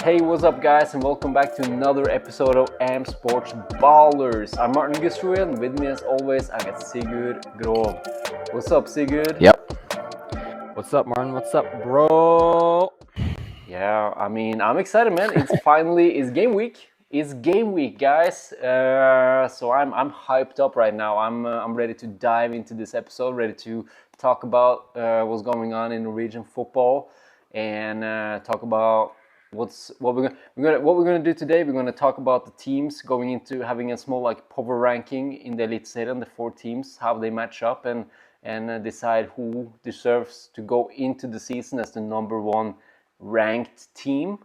Hey, what's up, guys, and welcome back to another episode of AMsportsBALLERS. I'm Martin Gustrud, and with me, as always, I got Sigurd Grov. What's up, Sigurd? Yep. What's up, Martin? What's up, bro? Yeah, I'm excited, man. It's game week. It's game week, guys. So I'm hyped up right now. I'm ready to dive into this episode. Ready to talk about what's going on in Norwegian football and talk about what we're gonna do today. We're gonna talk about the teams going into having a small power ranking in the Eliteserien, the 4 teams, how they match up, and decide who deserves to go into the season as the number 1 ranked team.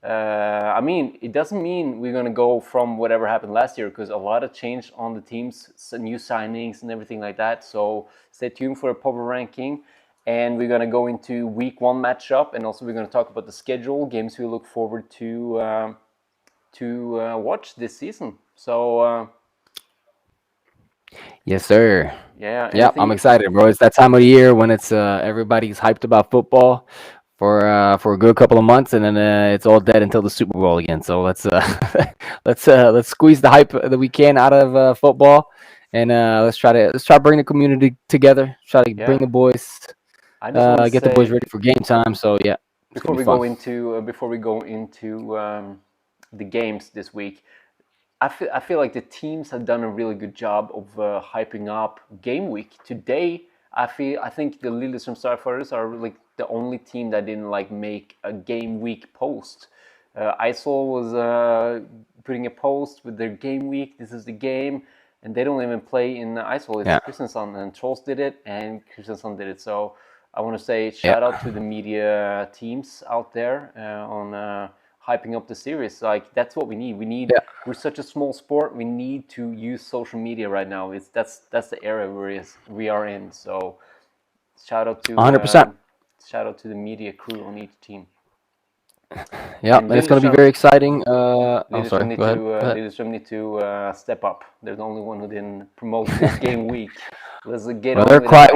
It doesn't mean we're gonna go from whatever happened last year, because a lot of change on the teams, new signings and everything like that. So stay tuned for a power ranking. And we're going to go into week 1 matchup, and also we're going to talk about the schedule, games we look forward to watch this season. So, yes, sir. Yeah, I'm excited, bro. It's that time of the year when it's everybody's hyped about football for a good couple of months, and then it's all dead until the Super Bowl again. So let's let's squeeze the hype that we can out of football, and let's try to bring the community together. Try to bring the boys. Get the boys ready for game time. So yeah, before we go into the games this week, I feel like the teams have done a really good job of hyping up game week. Today, I think the Lillestrøm Starfighters are like the only team that didn't make a game week post. Isol was putting a post with their game week. This is the game, and they don't even play in Isol. It's Kristiansand, and Trolls did it, and Kristiansand did it. So I want to say shout out to the media teams out there on hyping up the series. That's what we need. We're such a small sport. We need to use social media right now. That's the era we are in. So shout out to 100%. Shout out to the media crew on each team. Yeah, and it's going to be very exciting. Lillestrøm need to step up. They're the only one who didn't promote this game week. Let's get on. They're quiet.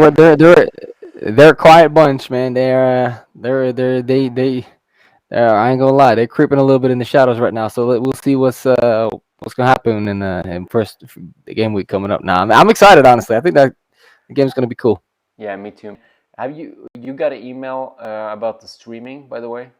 They're a quiet bunch, man. They I ain't gonna lie, they're creeping a little bit in the shadows right now. So we'll see what's gonna happen in the game week coming up. Now, I'm excited, honestly. I think that the game's gonna be cool. Yeah, me too. Have you got an email about the streaming, by the way?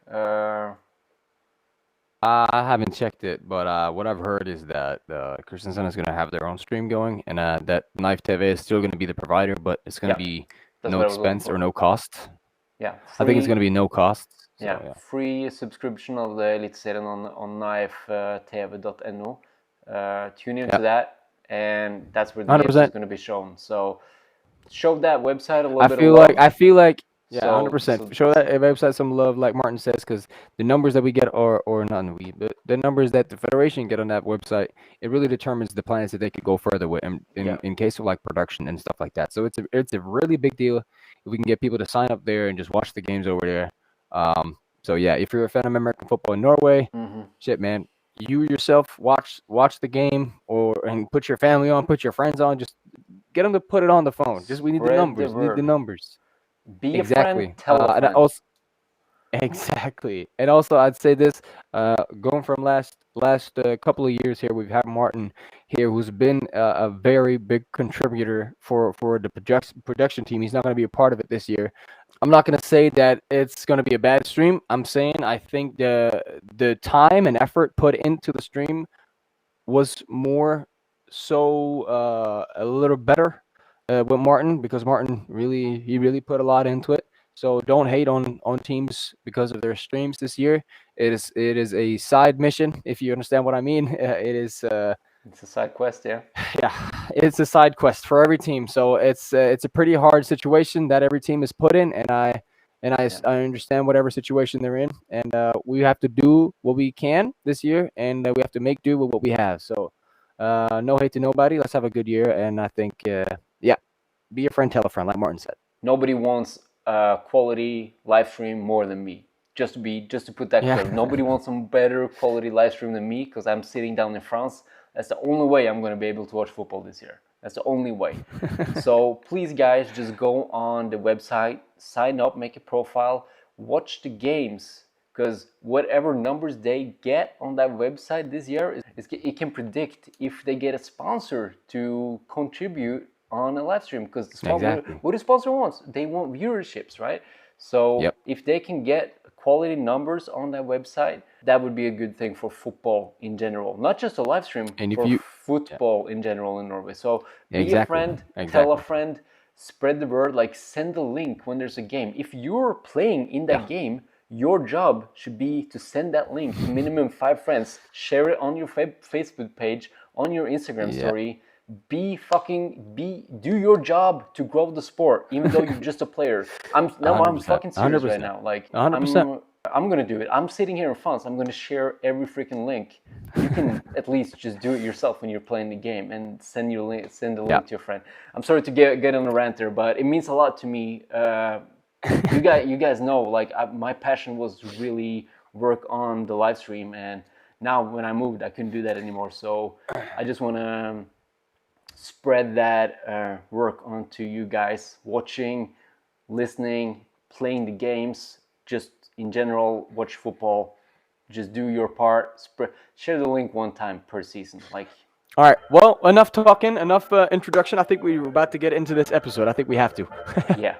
I haven't checked it, but what I've heard is that Kristiansand is going to have their own stream going, and that Knife TV is still going to be the provider, but it's going to be no expense or no cost. Yeah, I think it's going to be no cost. So, free subscription of the Eliteserien on knifetv.no. Tune into that, and that's where the games is going to be shown. So show that website a little bit. I feel like. Yeah, 100%. Show that website some love, like Martin says, because the numbers that we get the numbers that the federation get on that website, it really determines the plans that they could go further with in case of production and stuff like that. So it's a really big deal if we can get people to sign up there and just watch the games over there. So yeah, if you're a fan of American football in Norway, shit, man, you yourself watch the game and put your family on, put your friends on, just get them to put it on the phone. We need the numbers. We need the numbers. Be a friend, tell a friend. Exactly. And also, I'd say this, going from last couple of years here, we've had Martin here, who's been a very big contributor for the production team. He's not going to be a part of it this year. I'm not going to say that it's going to be a bad stream. I'm saying I think the time and effort put into the stream was more so a little better with Martin, because Martin really put a lot into it. So don't hate on teams because of their streams this year. It is a side mission, if you understand what I mean. It's a side quest, yeah. Yeah, it's a side quest for every team. So it's a pretty hard situation that every team is put in, and I understand whatever situation they're in, and we have to do what we can this year, and we have to make do with what we have. So no hate to nobody. Let's have a good year, and I think be a friend, tell a friend, like Martin said. Nobody wants quality live stream more than me. Just to put that clear. Nobody wants some better quality live stream than me, because I'm sitting down in France. That's the only way I'm going to be able to watch football this year. That's the only way. So please, guys, just go on the website, sign up, make a profile, watch the games, because whatever numbers they get on that website this year, it can predict if they get a sponsor to contribute on a live stream. Because Exactly. what do sponsor wants? They want viewerships, right? So Yep. if they can get quality numbers on that website, that would be a good thing for football in general, not just a live stream, And if for you football in general in Norway. So be a exactly friend, tell a exactly friend, spread the word, like send a link when there's a game. If you're playing in that game, your job should be to send that link to minimum 5 friends, share it on your Facebook page, on your Instagram story. Do your job to grow the sport, even though you're just a player. I'm 100%. fucking serious right 100%. now. Like 100%. I'm gonna do it. I'm sitting here in France. I'm gonna share every freaking link. You can at least just do it yourself when you're playing the game and send the link to your friend. I'm sorry to get on a rant there, but it means a lot to me. You guys know, like my passion was to really work on the live stream, and now when I moved, I couldn't do that anymore. So I just want to spread that work onto you guys watching, listening, playing the games, just in general, watch football. Just do your part. Share the link one time per season. Like, All right. Well, enough talking, enough introduction. I think we were about to get into this episode. I think we have to. yeah.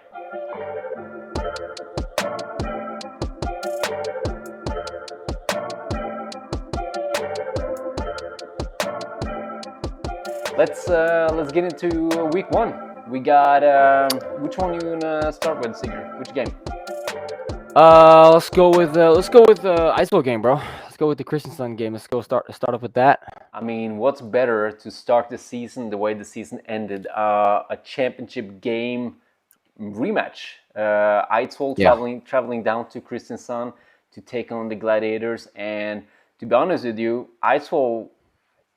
Let's get into week 1. We got which one you gonna start with, Sigurd? Which game? Let's go with ISO game, bro. Let's go with the Christensen game. Let's go start off with that. I mean, what's better to start the season the way the season ended? A championship game rematch. Eidsvoll traveling down to Kristiansand to take on the Gladiators, and to be honest with you, Eidsvoll,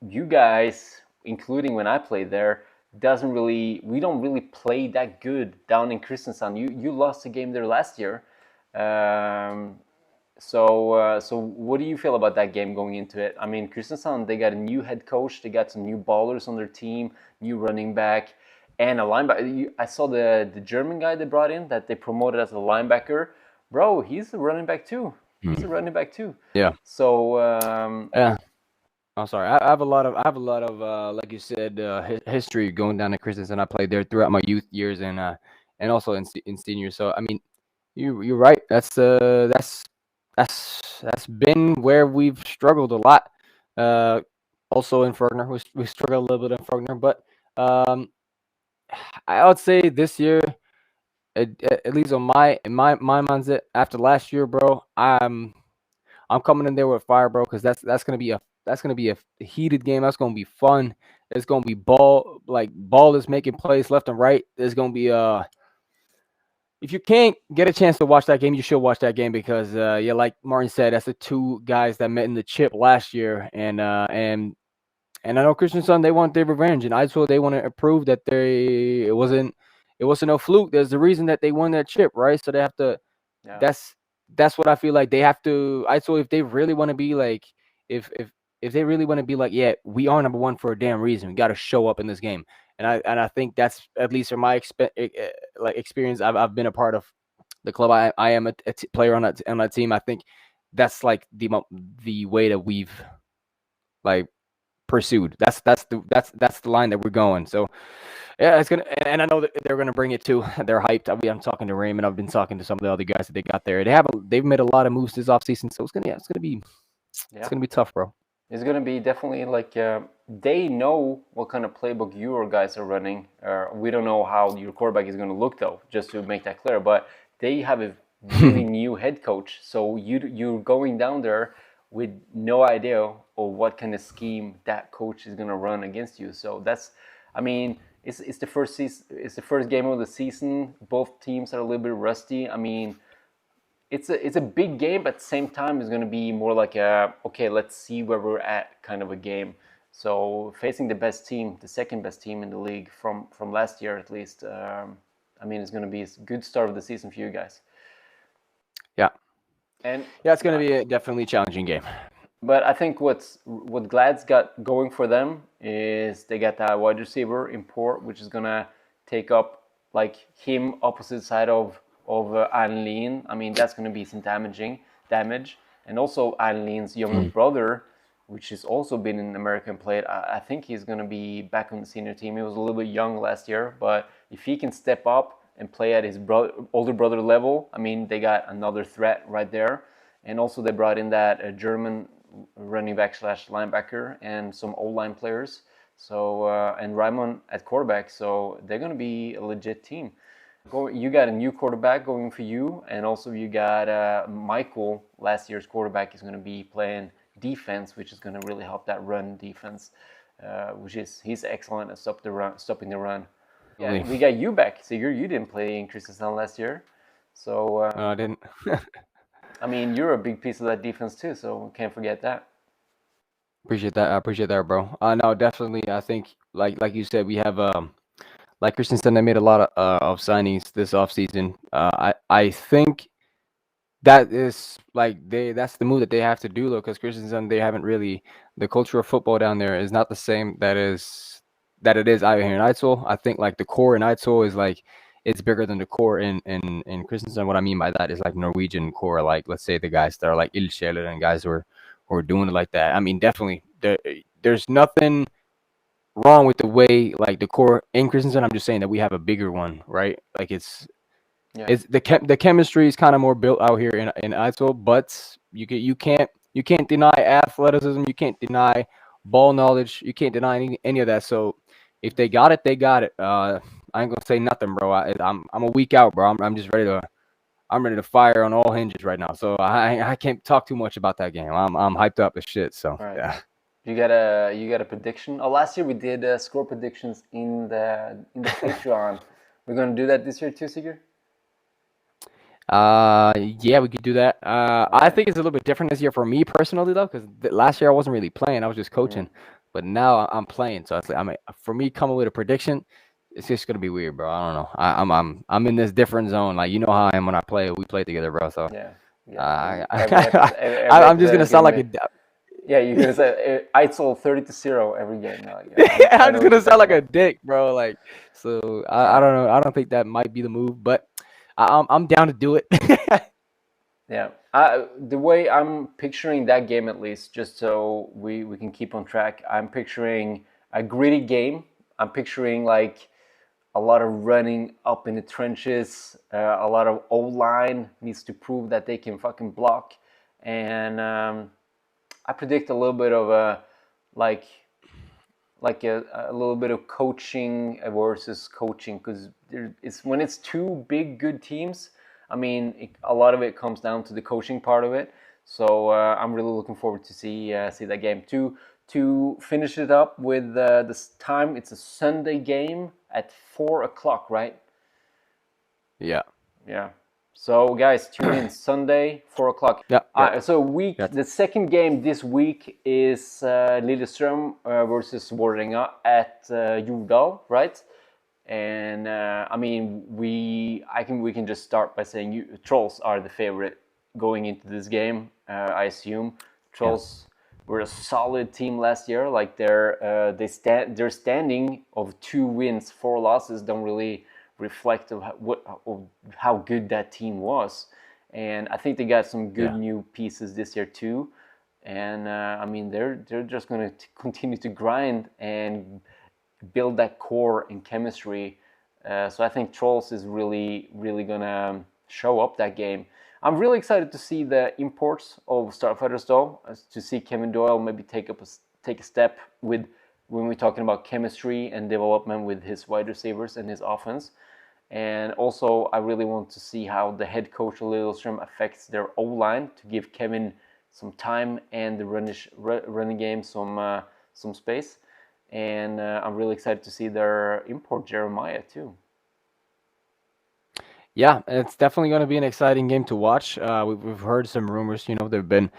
you guys, including when I played there, we don't really play that good down in Kristiansand. You lost a game there last year. So what do you feel about that game going into it? I mean, Kristiansand, they got a new head coach, they got some new ballers on their team, new running back, and a linebacker. I saw the German guy they brought in that they promoted as a linebacker. Bro, he's a running back too. He's a running back too. Yeah. So yeah. I'm sorry. I have a lot of like you said, history going down to Christensen. I played there throughout my youth years and also in senior. So I mean, you're right. That's been where we've struggled a lot. Also in Frogner, we struggled a little bit in Frogner, but I would say this year, at least on my mindset after last year, bro, I'm coming in there with fire, bro, because that's gonna be a heated game. That's gonna be fun. It's gonna be ball is making plays left and right. There's gonna be if you can't get a chance to watch that game, you should watch that game because yeah, like Martin said, that's the two guys that met in the chip last year, and I know Christensen, they want their revenge, and Eidsvoll, they want to prove that it wasn't no fluke. There's a reason that they won that chip, right? So they have to. yeah. That's what I feel like they have to. Eidsvoll, if they really want to be like, if they really want to be like, yeah, we are number one for a damn reason. We got to show up in this game, and I think that's, at least from my experience. I've been a part of the club. I am a player on that team. I think that's like the way that we've like pursued. That's the line that we're going. So yeah, it's gonna, and I know that they're gonna bring it too. They're hyped. I'm talking to Raymond. I've been talking to some of the other guys that they got there. They've made a lot of moves this offseason, so it's gonna be tough, bro. It's gonna be definitely like they know what kind of playbook your guys are running. We don't know how your quarterback is gonna look though, just to make that clear. But they have a really new head coach, so you're going down there with no idea of what kind of scheme that coach is gonna run against you. So that's, I mean, it's the first season, it's the first game of the season. Both teams are a little bit rusty. I mean, it's a big game, but at the same time, it's going to be more like okay, let's see where we're at kind of a game. So facing the best team, the second best team in the league from last year at least, I mean, it's going to be a good start of the season for you guys. Yeah. And yeah, it's going to be a definitely challenging game. But I think what Glad's got going for them is they got that wide receiver in Port, which is going to take up like him opposite side of Anlin. I mean, that's going to be some damaging. damage. And also Eileen's younger brother, which has also been in American plate. I think he's going to be back on the senior team. He was a little bit young last year, but if he can step up and play at his older brother level, I mean, they got another threat right there. And also they brought in that German running back / linebacker and some O-line players. So and Raymond at quarterback. So they're going to be a legit team. You got a new quarterback going for you, and also you got Michael, last year's quarterback, is going to be playing defense, which is going to really help that run defense, he's excellent at stopping the run. Yeah, we got you back. So you didn't play in Kristiansand last year, so I didn't. I mean, you're a big piece of that defense too, so can't forget that. Appreciate that. I appreciate that, bro. No, definitely. I think, like you said, we have like Christensen, they made a lot of signings this offseason. I think that is that's the move that they have to do, though, because Christensen, they haven't really, the culture of football down there is not the same that it is out here in Eidsvoll. I think like the core in Eidsvoll is like, it's bigger than the core in Christensen. What I mean by that is like Norwegian core, like let's say the guys that are like Ildsjeler and guys who are doing it like that. I mean, definitely there's nothing wrong with the way like the core in Christensen. I'm just saying that we have a bigger one, right? Like it's the chemistry is kind of more built out here in Eidsvoll, but you can't deny athleticism, you can't deny ball knowledge, you can't deny any of that. So if they got it, they got it. I ain't gonna say nothing, bro. I'm a week out, bro. I'm just ready to fire on all hinges right now. So I can't talk too much about that game. I'm hyped up as shit. So All right. yeah. You got a prediction? Oh, last year we did score predictions in the Patreon. We're gonna do that this year too, Sigurd? Yeah, we could do that. I think it's a little bit different this year for me personally, though, because last year I wasn't really playing; I was just coaching. But now I'm playing, so it's like, for me coming with a prediction, it's just gonna be weird, bro. I don't know. I'm in this different zone. Like, you know how I am when I play. We play together, bro. So yeah. I'm just gonna sound like a. Yeah, you're gonna say I sold 30-0 every game. I'm just gonna sound like a dick, bro. Like, so I don't know. I don't think that might be the move, but I'm down to do it. Yeah, the way I'm picturing that game, at least, just so we can keep on track, I'm picturing a gritty game. I'm picturing like a lot of running up in the trenches. A lot of O-line needs to prove that they can fucking block, and I predict a little bit of a like a little bit of coaching versus coaching, because it's when it's two big good teams. I mean, a lot of it comes down to the coaching part of it. So I'm really looking forward to see that game. To finish it up with this time, it's a Sunday game at 4:00, right? Yeah. Yeah. So guys, tune in Sunday 4:00. Yeah. So the second game this week is Lillestrøm versus Vålerenga at Jordal, right? And I mean, we can just start by saying Trolls are the favorite going into this game. I assume Trolls were a solid team last year. Like their standing of 2 wins, 4 losses don't really reflect of how good that team was. And I think they got some good new pieces this year too. And I mean, they're just going to continue to grind and build that core and chemistry. So I think Trolls is really going to show up that game. I'm really excited to see the imports of Starfighters, though, to see Kevin Doyle maybe take a step with when we're talking about chemistry and development with his wide receivers and his offense. And also, I really want to see how the head coach of Lillestrøm affects their O-line to give Kevin some time and the running game some space. And I'm really excited to see their import Jeremiah too. Yeah, it's definitely going to be an exciting game to watch. We've heard some rumors. They've been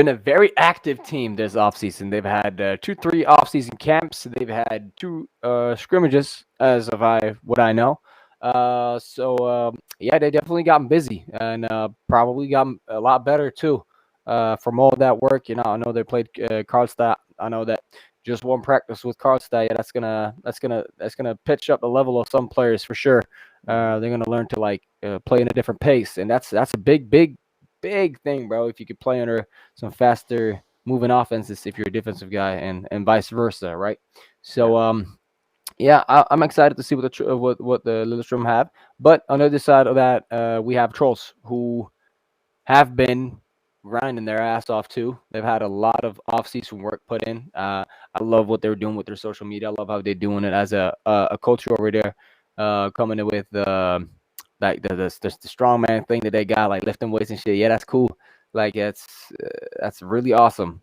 a very active team this offseason. They've had 2-3 offseason camps. They've had 2 scrimmages, as of what I know. Yeah, they definitely got busy and probably got a lot better too from all that work. I know they played Karlstad. I know that just one practice with Karlstad, yeah, that's gonna pitch up the level of some players for sure. They're gonna learn to play in a different pace, and that's a big big thing, bro. If you could play under some faster moving offenses, if you're a defensive guy, and vice versa, right? So yeah, I'm excited to see what the Lillestrøm have. But on the other side of that, we have Trolls, who have been grinding their ass off too. They've had a lot of off-season work put in. I love what they're doing with their social media. I love how they're doing it as a culture over there, coming in with like the strongman thing that they got, like lifting weights and shit. Yeah, that's cool. Like that's really awesome.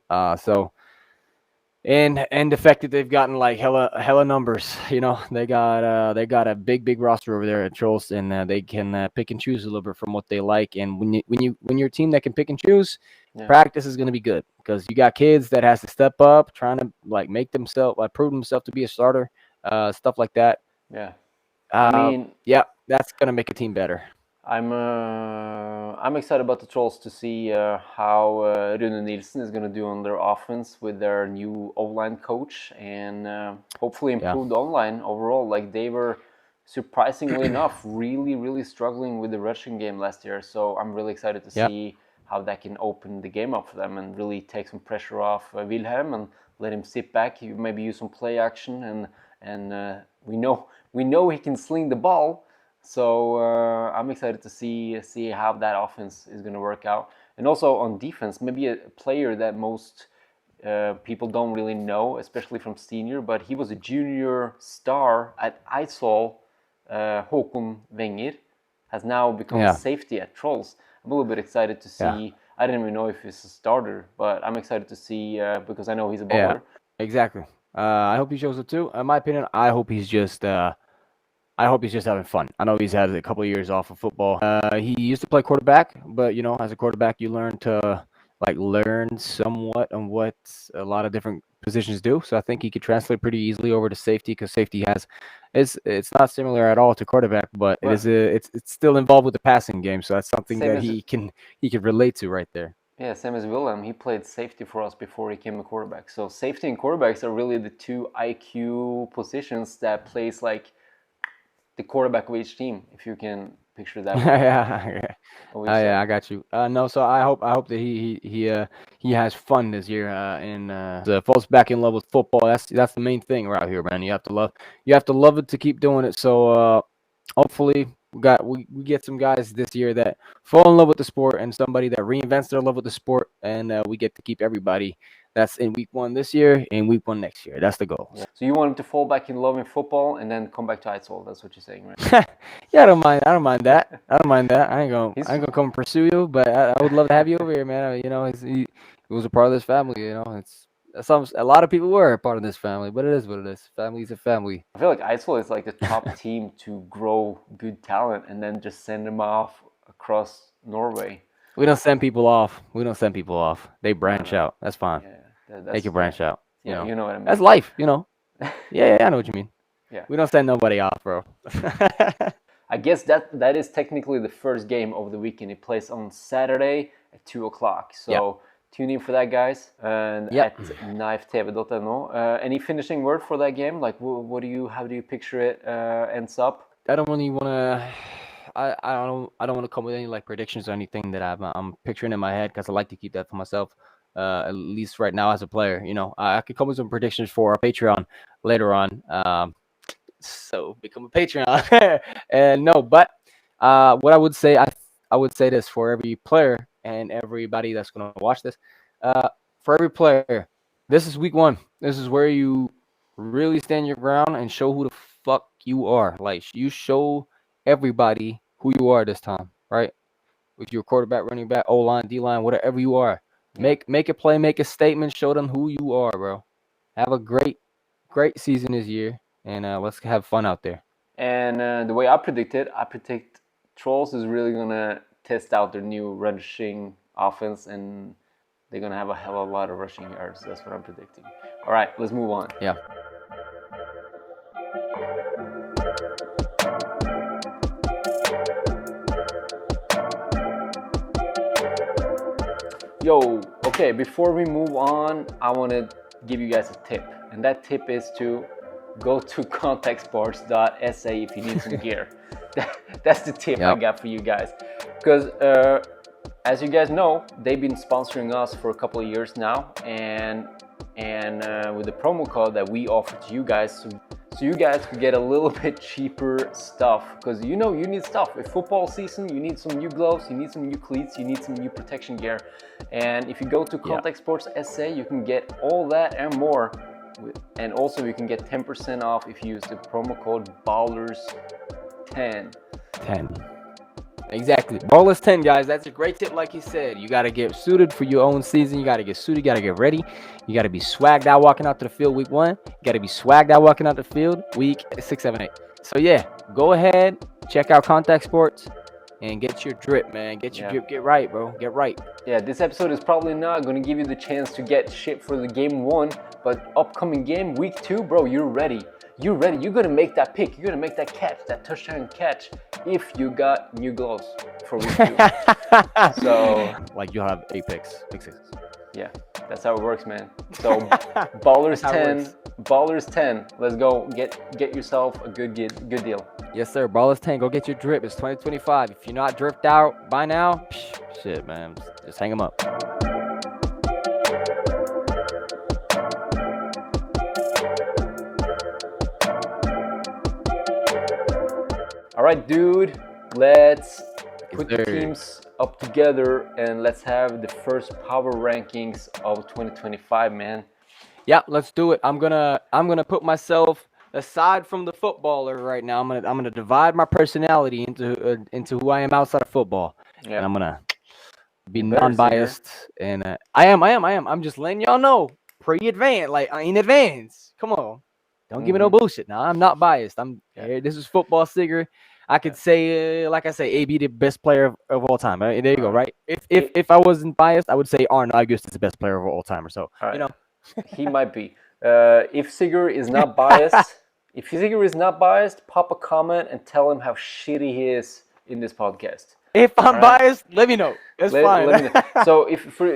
And the fact that they've gotten like hella numbers, they got a big roster over there at Trolls, and they can pick and choose a little bit from what they like. And when you're a team that can pick and choose, practice is going to be good, because you got kids that has to step up, trying to like prove themselves to be a starter, stuff like that. Yeah. I mean, yeah, that's going to make a team better. I'm excited about the Trolls to see how Rune Nielsen is going to do on their offense with their new O-line coach, and hopefully improved online overall. Like, they were surprisingly enough really struggling with the rushing game last year. So I'm really excited to see how that can open the game up for them and really take some pressure off Wilhelm and let him sit back. Maybe use some play action, and we know he can sling the ball. So I'm excited to see how that offense is going to work out. And also on defense, maybe a player that most people don't really know, especially from senior, but he was a junior star at Eidsvoll. Håkon Wenger has now become a safety at Trolls. I'm a little bit excited to see. Yeah. I didn't even know if he's a starter, but I'm excited to see because I know he's a baller. Yeah, exactly. I hope he shows it too. In my opinion, I hope he's just having fun. I know he's had a couple of years off of football. He used to play quarterback, but as a quarterback, you learn to learn somewhat on what a lot of different positions do. So I think he could translate pretty easily over to safety, because safety it's not similar at all to quarterback, but it's still involved with the passing game. So that's something that he can relate to right there. Yeah, same as Willem. He played safety for us before he became a quarterback. So safety and quarterbacks are really the two IQ positions that plays like the quarterback of each team, if you can picture that. Yeah, I got you. No, so I hope that he has fun this year, and falls back in love with football. That's the main thing right here, man. You have to love it to keep doing it. So hopefully we get some guys this year that fall in love with the sport, and somebody that reinvents their love with the sport, and we get to keep everybody that's in week 1 this year and week 1 next year. That's the goal. Yeah. So you want him to fall back in love in football and then come back to Eidsvoll. That's what you're saying, right? Yeah, I don't mind that. I ain't gonna come pursue you, but I would love to have you over here, man. He was a part of this family. It's a lot of people were a part of this family, but it is what it is. Family's a family. I feel like Eidsvoll is like the top team to grow good talent and then just send them off across Norway. We don't send people off. They branch out. That's fine. Yeah, they can branch out. Yeah, you know what I mean. That's life. Yeah, I know what you mean. Yeah. We don't send nobody off, bro. I guess that is technically the first game of the weekend. It plays on Saturday at 2:00. So tune in for that, guys. And at knifetv.no. Any finishing word for that game? Like, how do you picture it ends up? I don't really want to. I don't want to come with any predictions or anything that I'm picturing in my head, because I like to keep that for myself. At least right now as a player, I could come with some predictions for our Patreon later on. So become a Patreon. And no, but what I would say, I would say this for every player and everybody that's going to watch this. For every player, this is week 1. This is where you really stand your ground and show who the fuck you are. Like, you show everybody who you are this time, right? If you're quarterback, running back, O-line, D-line, whatever you are. Make a play, make a statement, show them who you are, bro. Have a great season this year, and let's have fun out there. And the way I predict Trolls is really going to test out their new rushing offense, and they're going to have a hell of a lot of rushing yards. That's what I'm predicting. All right, let's move on. Yeah. Yo, okay, before we move on, I want to give you guys a tip. And that tip is to go to contactsports.sa if you need some gear. That's the tip I got for you guys. Because as you guys know, they've been sponsoring us for a couple of years now, and with the promo code that we offer to you guys, so you guys could get a little bit cheaper stuff, because you need stuff. With football season, you need some new gloves, you need some new cleats, you need some new protection gear. And if you go to Contact Sports SA, you can get all that and more. And also you can get 10% off if you use the promo code BALLERS10. 10. Exactly. Ballers 10, guys. That's a great tip, like you said. You got to get suited for your own season. You got to get suited. You got to get ready. You got to be swagged out walking out to the field week 1. You got to be swagged out walking out the field week 6, 7, 8. So, yeah, go ahead, check out Contact Sports, and get your drip, man. Get your drip. Get right, bro. Get right. Yeah, this episode is probably not going to give you the chance to get shit for the game 1, but upcoming game, week 2, bro, you're ready. You're ready. You're going to make that pick. You're going to make that catch, that touchdown catch, if you got new gloves for week 2. So, like, you'll have 8 picks. Pick 6. Yeah, that's how it works, man. So, Ballers 10. Ballers 10. Let's go. Get yourself a good deal. Yes, sir. Ballers 10. Go get your drip. It's 2025. If you're not dripped out by now, shit, man. Just hang them up. All right, dude, let's put the teams up together and let's have the first power rankings of 2025, man. Yeah, let's do it. I'm gonna put myself aside from the footballer right now. I'm gonna divide my personality into who I am outside of football, and I'm gonna be non-biased. And I am. I'm just letting y'all know pre-advance, like in advance. Come on. Don't give me no bullshit. Now, I'm not biased. This is football Sigger. I could say, like I say, AB the best player of all time. There you go, right? If I wasn't biased, I would say Arne August is the best player of all time or so. You know, he might be. If Sigger is not biased, pop a comment and tell him how shitty he is in this podcast. If I'm biased, let me know. That's fine. Let me know. So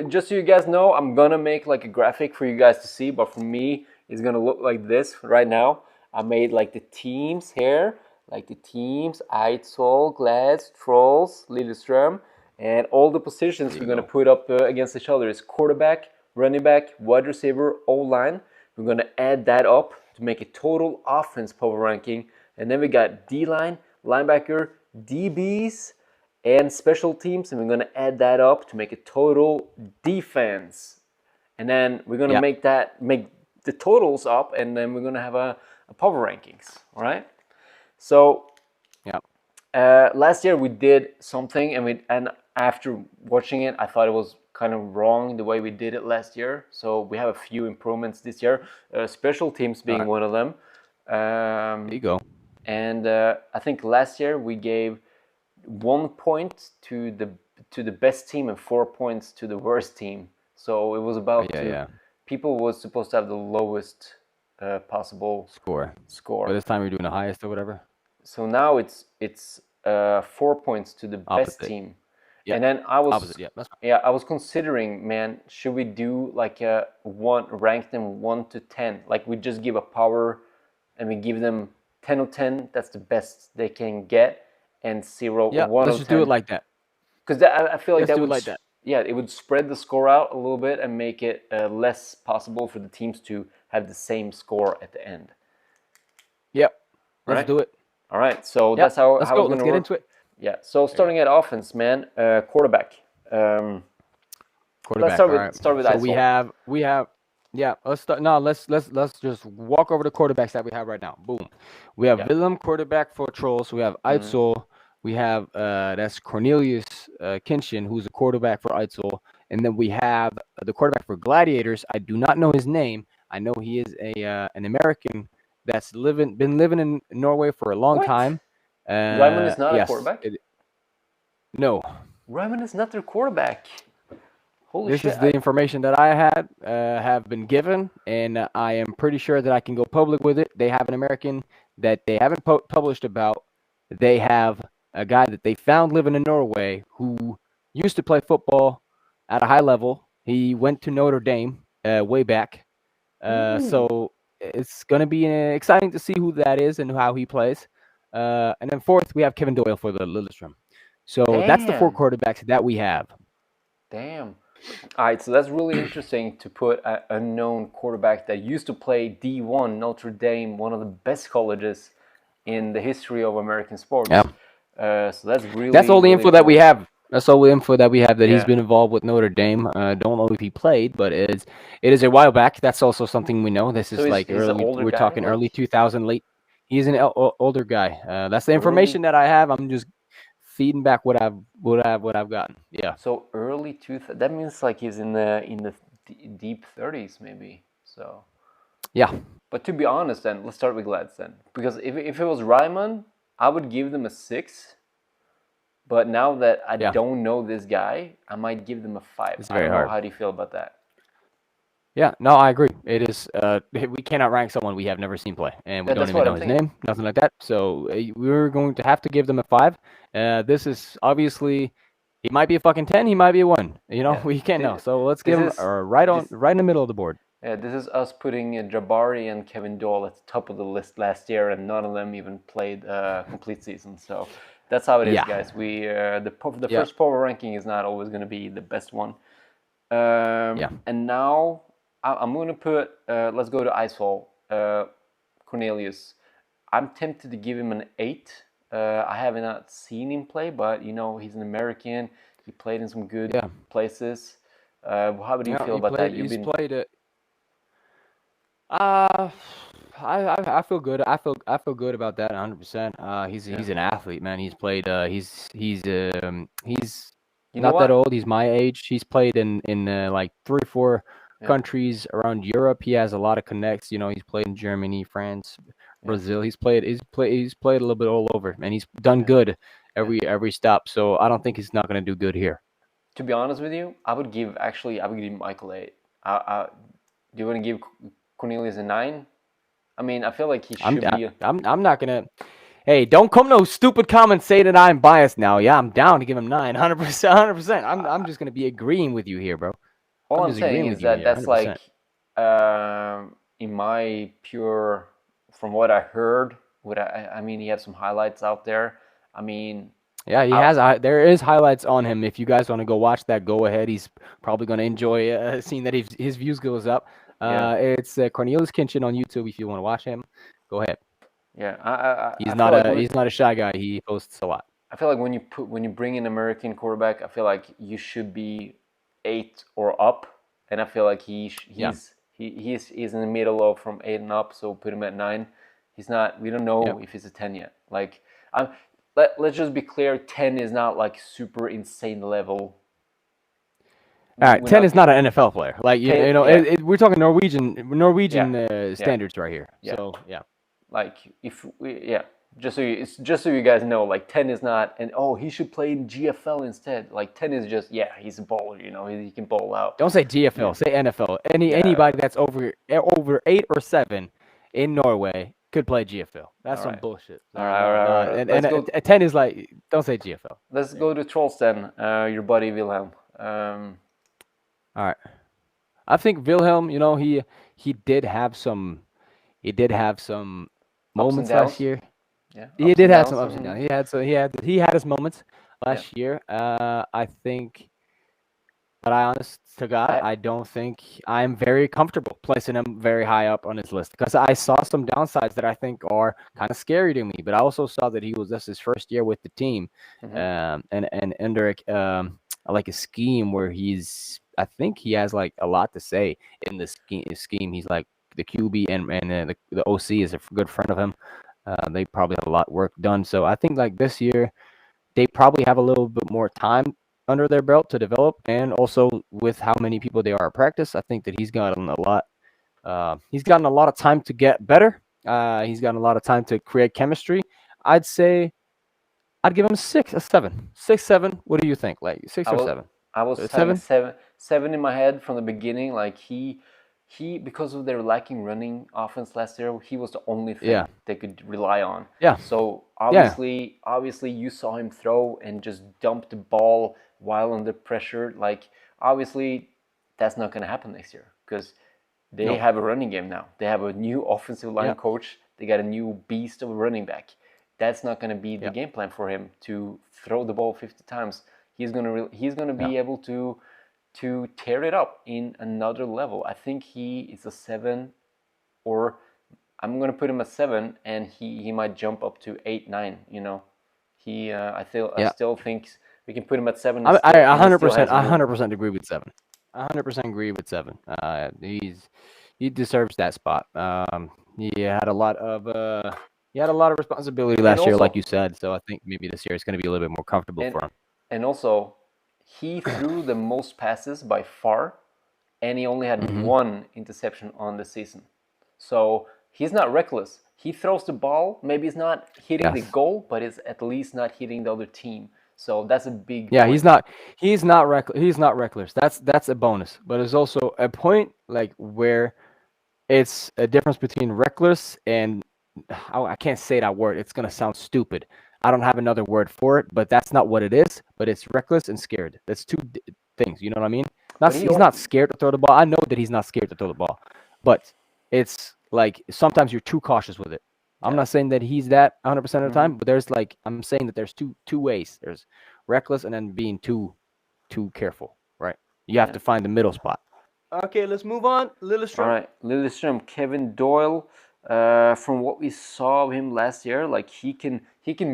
just so you guys know, I'm gonna make like a graphic for you guys to see, but for me, it's gonna look like this right now. I made like the teams here, Eidsvoll, Glads, Trolls, Lillestrøm, and all the positions we're gonna put up against each other is quarterback, running back, wide receiver, O-line. We're gonna add that up to make a total offense power ranking, and then we got D-line, linebacker, DBs, and special teams, and we're gonna add that up to make a total defense, and then we're gonna make the totals up, and then we're gonna have a power rankings. All right. So last year we did something, and after watching it, I thought it was kind of wrong the way we did it last year. So we have a few improvements this year. Special teams being one of them. There you go. And I think last year we gave 1 point to the best team and 4 points to the worst team. So it was about people was supposed to have the lowest possible score. But this time we're doing the highest or whatever. So now it's 4 points to the best team. Yep. And then I was considering, man, should we do like rank them 1 to 10? Like we just give a power and we give them 10 of 10. That's the best they can get, and 0 1 of 10. Let's just do it like that. Because I feel like it would spread the score out a little bit and make it less possible for the teams to have the same score at the end. Yep. Let's do it. All right. So that's how let's go. Let's get into it. Yeah. So starting at offense, man, quarterback. Let's start with so Eidsvoll. we have. Yeah, let's start. No, let's just walk over the quarterbacks that we have right now. Boom. We have Willem, quarterback for Trolls. We have Eidsvoll. We have that's Cornelius Kinshin, who's a quarterback for Eidsvoll. And then we have the quarterback for Gladiators. I do not know his name. I know he is an American that's been living in Norway for a long time. Ryman is not a quarterback? No. Ryman is not their quarterback. Holy shit. This is the information that I have been given, and I am pretty sure that I can go public with it. They have an American that they haven't published about. They have a guy that they found living in Norway who used to play football at a high level. He went to Notre Dame way back. So it's going to be exciting to see who that is and how he plays. And then fourth, we have Kevin Doyle for the Lillestrøm. So that's the 4 quarterbacks that we have. Damn. All right, so that's really interesting to put an unknown quarterback that used to play D1 Notre Dame, one of the best colleges in the history of American sports. Yeah. So that's That's really, all the really info that we cool. have. That's all the info that we have that he's Yeah. been involved with Notre Dame. Don't know if he played, but it is a while back. That's also something we know. This So is like he's an early. older We're guy, talking like early 2000, late. He's an older guy. That's the early. information that I have. I'm just feeding back what I've gotten. Yeah. So early that means like he's in the deep 30s maybe. So, Yeah. but to be honest, then let's start with Gladys then, because if it was Ryman, I would give them a 6. But now that I Yeah. don't know this guy, I might give them a 5. It's I very don't know. hard. How do you feel about that? Yeah, no, I agree. It is. We cannot rank someone we have never seen play, and we Yeah, don't that's even what know I'm his thinking. name, nothing like that. So we're going to have to give them a 5. This is obviously, he might be a fucking 10. He might be a 1. Yeah, We can't know. So let's this give him is this. right in the middle of the board. Yeah, this is us putting Jabari and Kevin Dole at the top of the list last year, and none of them even played a complete season. So that's how it is, Yeah, guys. We the yeah, first power ranking is not always going to be the best one. yeah. And now I'm going to put. Let's go to Icefall. Cornelius. I'm tempted to give him an 8. I have not seen him play, but he's an American. He played in some good Yeah. places. How do you Yeah, feel about that? You've he's been played it. Uh, I feel good. I feel good about that 100%. Yeah. He's an athlete, man. He's played. He's You know not that what? old. He's my age. He's played in like 3 or 4 Yeah. countries around Europe. He has a lot of connects. He's played in Germany, France, Yeah. Brazil. He's played a little bit all over, and he's done Yeah. good Yeah. every stop. So I don't think he's not gonna do good here. To be honest with you, I would give Michael 8. Do you want to give Cornelius a 9? I mean, I feel like he I'm should be. I'm not gonna. Hey, don't come no stupid comments saying that I'm biased now. Yeah, I'm down to give him 9, 100%, 100%. I'm just gonna be agreeing with you here, bro. All I'm I'm just saying agreeing is with you that here, that's like, 100%. in my pure, from what I heard, I mean, he has some highlights out there. I mean, Yeah, he I, has. There is highlights on him. If you guys want to go watch that, go ahead. He's probably gonna enjoy seeing that his views goes up. yeah, It's Cornelius Kinchin on YouTube. If you want to watch him, go ahead. yeah. I He's feel not like a he's not a shy guy. He posts a lot. when you bring in American quarterback, I feel like you should be 8 or up, and I feel like Yeah. he's in the middle of from 8 and up, so put him at 9. He's not. We don't know Yep. if he's a 10 yet. Like, let's just be clear. 10 is not like super insane level. All right, We're 10 not is not an NFL player. Like 10. Yeah, we're talking Norwegian yeah, standards right here. yeah. So yeah. Like, if we, yeah. It's just so you guys know, like 10 is not, and he should play in GFL instead. Like 10 is just, yeah, he's a baller, he can ball out. Don't say Yeah, GFL. Say NFL. yeah. Anybody that's over 8 or 7 in Norway could play GFL. That's All some right, bullshit. all No, right, all no, right, no. all right. And a 10 is like, don't say GFL. Let's Yeah. go to Trolls then. Your buddy Wilhelm. All right. I think Wilhelm, he did have some he did have some Ups and moments last downs. year. Yeah, He ups did and have downs some for ups and him. downs. He had his moments Yeah, last year. I think, but honest to God, I I don't think I'm very comfortable placing him very high up on his list because I saw some downsides that I think are kind of scary to me. But I also saw that this his first year with the team, mhm. and under like a scheme where I think he has like a lot to say in the scheme. He's like the QB and the OC is a good friend of him. They probably have a lot of work done. So I think like this year they probably have a little bit more time under their belt to develop, and also with how many people they are at practice, I think that he's gotten a lot. He's gotten a lot of time to get better. He's gotten a lot of time to create chemistry. I'd say I'd give him 6, a 7, 6, 7. What do you think? Like I 6 or was 7? I was having 7? seven in my head from the beginning. Like, he because of their lacking running offense last year, he was the only thing Yeah, they could rely on. yeah, So yeah, obviously you saw him throw and just dump the ball while under pressure. Like, obviously that's not going to happen next year because they no, have a running game now. They have a new offensive line yeah, coach. They got a new beast of a running back. That's not going to be the yeah, game plan for him to throw the ball 50 times. He's going to yeah, be able to. to tear it up in another level. I think he is a 7, or I'm gonna put him at 7, and he might jump up to 8, 9. You know, I Yeah, still think we can put him at 7, I and he still 100%, has room. 100% agree with 7. 100% agree with 7. He deserves that spot. He had a lot of responsibility And last year, like also, you said. So I think maybe this year it's going to be a little bit more comfortable and for him. and also, he threw the most passes by far, and he only had Hmm. one interception on the season. So he's not reckless. He throws the ball. Maybe he's not hitting the Yes. goal, but it's at least not hitting the other team. So that's a big Yeah, point. he's not reckless. That's a bonus. But there's also a point like where it's a difference between reckless and I can't say that word. It's gonna sound stupid. I don't have another word for it, but that's not what it is. But it's reckless and scared. That's two things. You know what I mean? But He's not scared to throw the ball. I know that he's not scared to throw the ball, but it's like sometimes you're too cautious with it. I'm yeah. not saying that he's that 100% of the Mm-hmm. time, but there's like I'm saying that there's two ways. There's reckless and then being too careful, right? You have Yeah. to find the middle spot. Okay, let's move on. All Lillestrøm. right, Lillestrøm, Kevin Doyle. From what we saw of him last year, like he can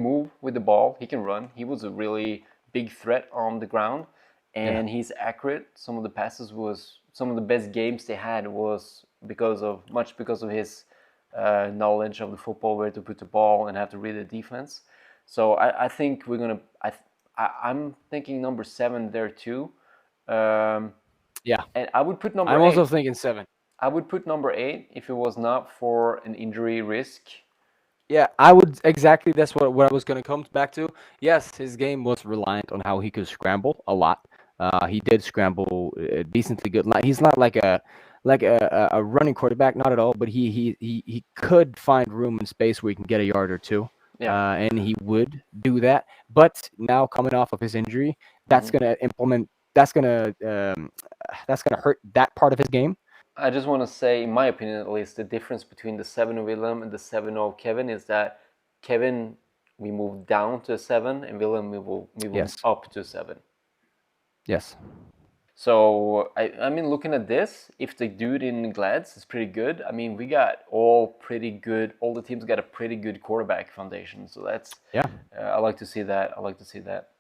move with the ball, he can run. He was a really big threat on the ground, Yeah. and he's accurate. Some of the best games they had was because of his knowledge of the football, where to put the ball and how to read the defense. So I think we're gonna. I'm thinking number 7 there too. Um, Yeah. and I would put number I'm 8. also thinking 7. I would put number 8 if it was not for an injury risk. Yeah, I would exactly. That's what I was going to come back to. Yes, his game was reliant on how he could scramble a lot. He did scramble decently good. He's not like a running quarterback, not at all. But he could find room and space where he can get a yard or two, Yeah. and he would do that. But now coming off of his injury, that's Mhm. going to implement. That's gonna hurt that part of his game. I just want to say, in my opinion at least, the difference between the 7 of Willem and the 7 of Kevin is that Kevin, we move down to a 7, and Willem, we move Yes. up to a 7. Yes. So I mean, looking at this, if the dude in Glads is pretty good, I mean, we got all pretty good. All the teams got a pretty good quarterback foundation. So that's Yeah. I like to see that. I like to see that.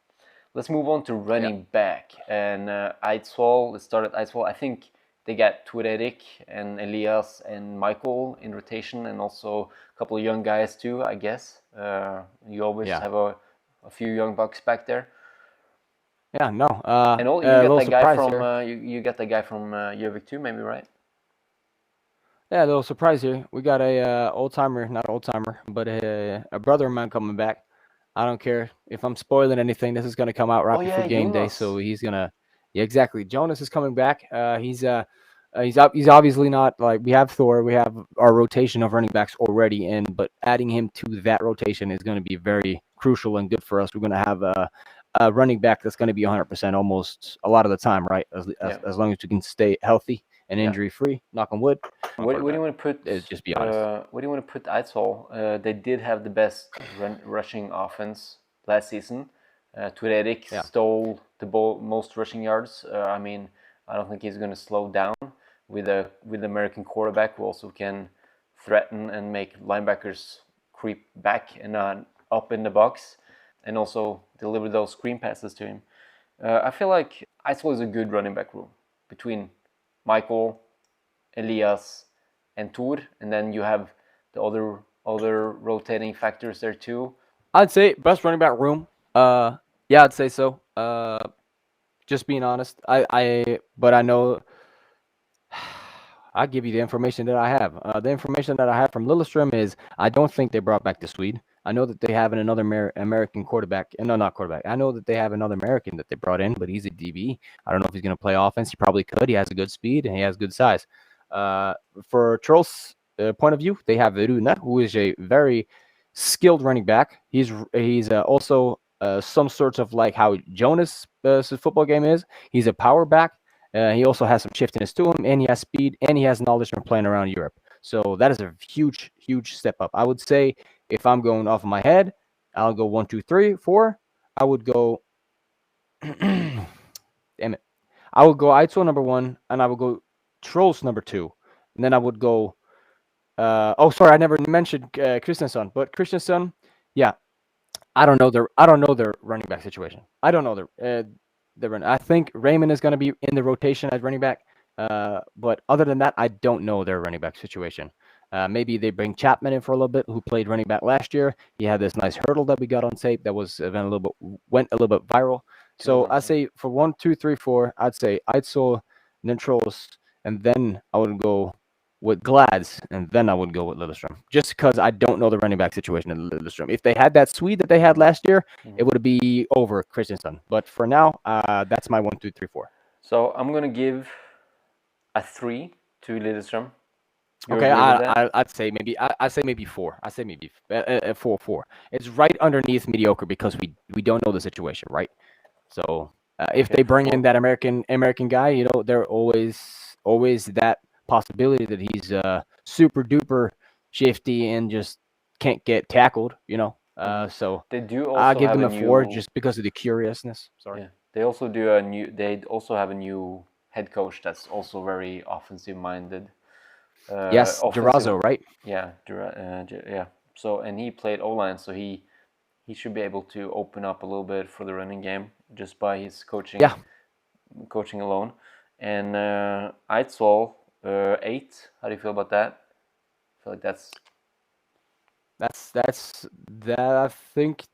Let's move on to Yeah. running back. And Eidsvoll, let's start at Eidsvoll. I think they got Turerik and Elias and Michael in rotation, and also a couple of young guys too, I guess. You always Yeah. have a few young bucks back there. Yeah. No. And all, A little surprise from here. you got that guy from Gjøvik too, maybe, right? Yeah, a little surprise here. We got a old timer, not old timer, but a brother of mine coming back. I don't care if I'm spoiling anything. This is gonna come out right Oh before yeah, game day, so Jonas. he's gonna. Yeah, exactly. Jonas is coming back. He's up. He's obviously not like we have Thor. We have our rotation of running backs already in, but adding him to that rotation is going to be very crucial and good for us. We're going to have a running back that's going to be 100% almost a lot of the time, right? Yeah, As long as you can stay healthy and yeah. injury free. Knock on wood. What do you want to put? Just be honest. What do you want to put Eidsvoll? They did have the best rushing offense last season. Turerik Yeah. stole the most rushing yards. I mean, I don't think he's going to slow down with the American quarterback who also can threaten and make linebackers creep back and up in the box, and also deliver those screen passes to him. I feel like Eidsvoll is a good running back room between Michael, Elias, and Tour, and then you have the other rotating factors there too. I'd say best running back room. Yeah, I'd say so. Just being honest. But I know I'll give you the information that I have. The information that I have from Lillestrøm is I don't think they brought back the Swede. I know that they have another American quarterback. No, not quarterback. I know that they have another American that they brought in, but he's a DB. I don't know if he's going to play offense. He probably could. He has a good speed and he has good size. For Troll's point of view, they have Rune, who is a very skilled running back. He's also some sorts of like how Jonas' football game is. He's a power back. He also has some shiftiness to him, and he has speed, and he has knowledge from playing around Europe. So that is a huge, huge step up. I would say if I'm going off of my head, I'll go 1, 2, 3, 4. I would go. Damn it. I would go Aitzo number 1, and I would go Trolls number 2, and then I would go. Oh, sorry, I never mentioned Christensen, but Christensen, yeah, I don't know their running back situation. I don't know their run. I think Raymond is going to be in the rotation at running back. But other than that, I don't know their running back situation. Maybe they bring Chapman in for a little bit, who played running back last year. He had this nice hurdle that we got on tape that went a little bit viral. So I say for 1, 2, 3, 4, I'd say Eitzel, then Trolls, and then I would go with Glads, and then I would go with Lillestrøm, just because I don't know the running back situation in Lillestrøm. If they had that Swede that they had last year, it would be over Christensen. But for now, that's my 1, 2, 3, 4. So I'm gonna give a 3 to Lillestrøm. You Okay, agree with that? I'd say maybe 4. I say maybe 4, 4. It's right underneath mediocre because we don't know the situation, right? So if Okay, they bring in 4. that American guy, you know, there always that possibility that he's super duper shifty and just can't get tackled, you know. So They do I'll also give have them a a 4 new. just because of the curiousness. Sorry. Yeah, they also do a new. They also have a new head coach that's also very offensive minded. Yes, Offensive. Durazo, right? Yeah, yeah. So and he played O-line, so he should be able to open up a little bit for the running game just by his Yeah, coaching alone. And Eitzol 8. How do you feel about that? I feel like that's that. I think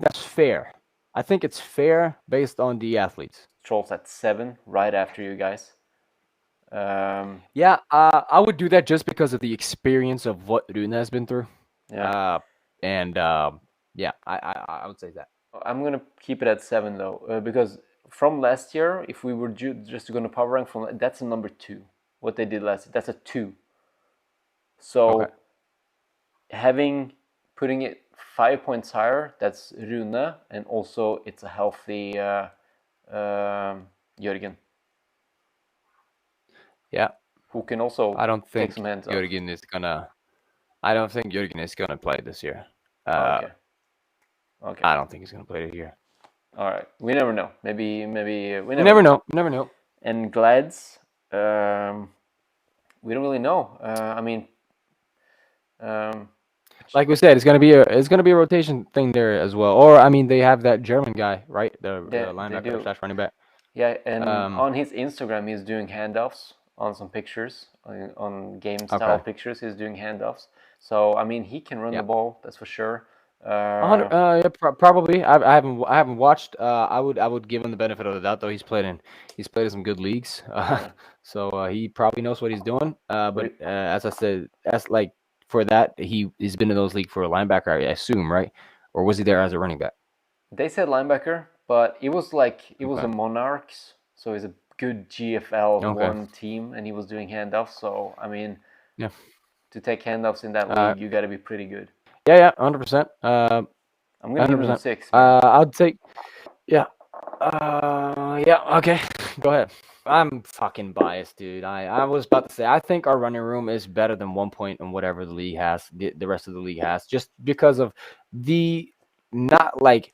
that's fair. I think it's fair based on the athletes. Trolls at 7, right after you guys. Um, Yeah, I would do that just because of the experience of what Rune has been through. yeah, And yeah, I would say that. I'm gonna keep it at 7 though, because from last year, if we were just gonna power rank from that's a number 2. What they did last year, that's a 2. Okay. So putting it 5 points higher, that's Rune, and also it's a healthy Jørgen, Yeah, who can also I don't take think some hands off. Jürgen is gonna. I don't think Jürgen is gonna play this year. Okay. Okay. I don't think he's gonna play this year. All right. We never know. Maybe we You never never know. know. You never know. And Glads, we don't really know. I mean, Like we said, it's gonna be a rotation thing there as well. Or I mean, they have that German guy, right? The they linebacker do. slash running back. Yeah, and Um, on his Instagram, he's doing handoffs on some pictures, on game style okay. pictures. He's doing handoffs. So I mean, he can run Yeah. the ball. That's for sure. 100. Yeah, probably. I haven't watched. I would give him the benefit of the doubt though. He's played in some good leagues. So he probably knows what he's doing. But as I said, as like for that, he's been in those leagues for a linebacker, I assume, right? Or was he there as a running back? They said linebacker, but it was Okay. a Monarchs, so it's a good GFL Okay. one team, and he was doing handoffs. So I mean, Yeah. to take handoffs in that league, you got to be pretty good. Yeah. 100%. I'm gonna give him a 100%. 6, man. I'd take. Yeah. Yeah. Okay. Go ahead. I'm fucking biased, dude. I was about to say I think our running room is better than 1 point and whatever the league has, the rest of the league has, just because of the not like,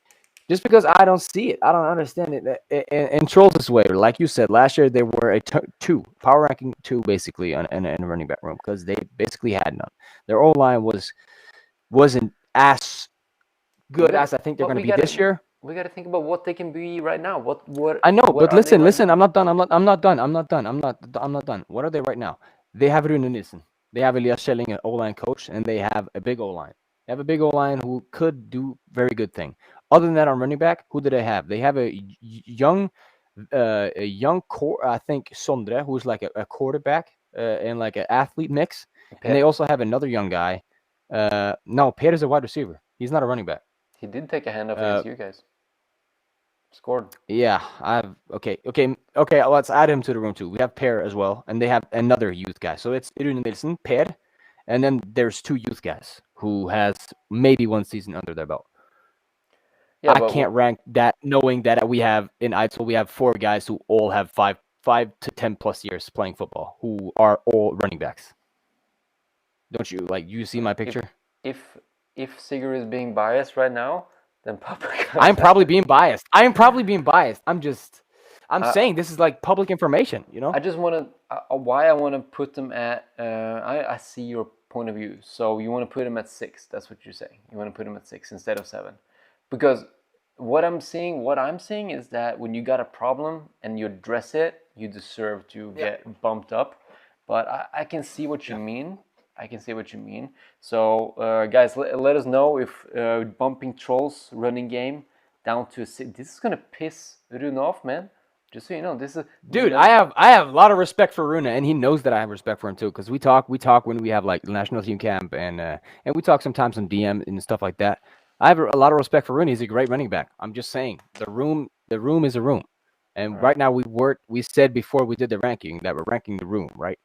just because I don't see it, I don't understand it. And Trolls this way, like you said, last year they were a two power ranking 2 basically in a running back room because they basically had none. Their O line wasn't as good as I think they're going to be this year. We gotta think about what they can be right now. What I know, what but are they right listen. now? I'm not done. I'm not done. I'm not done. What are they right now? They have Rune Nielsen. They have Elias Schelling, an O-line coach, and they have a big O-line. They have a big O-line who could do very good thing. Other than that, on running back, who do they have? They have a young core. I think Sondre, who's like a quarterback and like an athlete mix, and they also have another young guy. No, Per is a wide receiver. He's not a running back. He did take a handoff against you guys. Scored. Yeah, okay. Let's add him to the room too. We have Per as well, and they have another youth guy. So it's Rune Nilsen, Per, and then there's 2 youth guys who has maybe 1 season under their belt. Yeah, I can't rank that, knowing that we have in Eidsvoll we have 4 guys who all have 5 to 10 plus years playing football, who are all running backs. Don't you you see my picture? If Sigurd is being biased right now, Then Papa I'm goes probably being biased. I'm I, saying this is like public information, you know? I just want to why I want to put them at. I see your point of view. So you want to put them at 6. That's what you're saying. You want to put them at 6 instead of 7, because what I'm seeing is that when you got a problem and you address it, you deserve to get bumped up. But I can see what you mean. I can see what you mean. So guys, let us know if bumping trolls running game down to a 6. This is gonna piss Rune off, man. Just so you know, this is Dude, I have a lot of respect for Runa, and he knows that I have respect for him too. Because we talk when we have like national team camp, and we talk sometimes on DM and stuff like that. I have a lot of respect for Runa. He's a great running back. I'm just saying the room is a room, and right now we said before we did the ranking that we're ranking the room, right?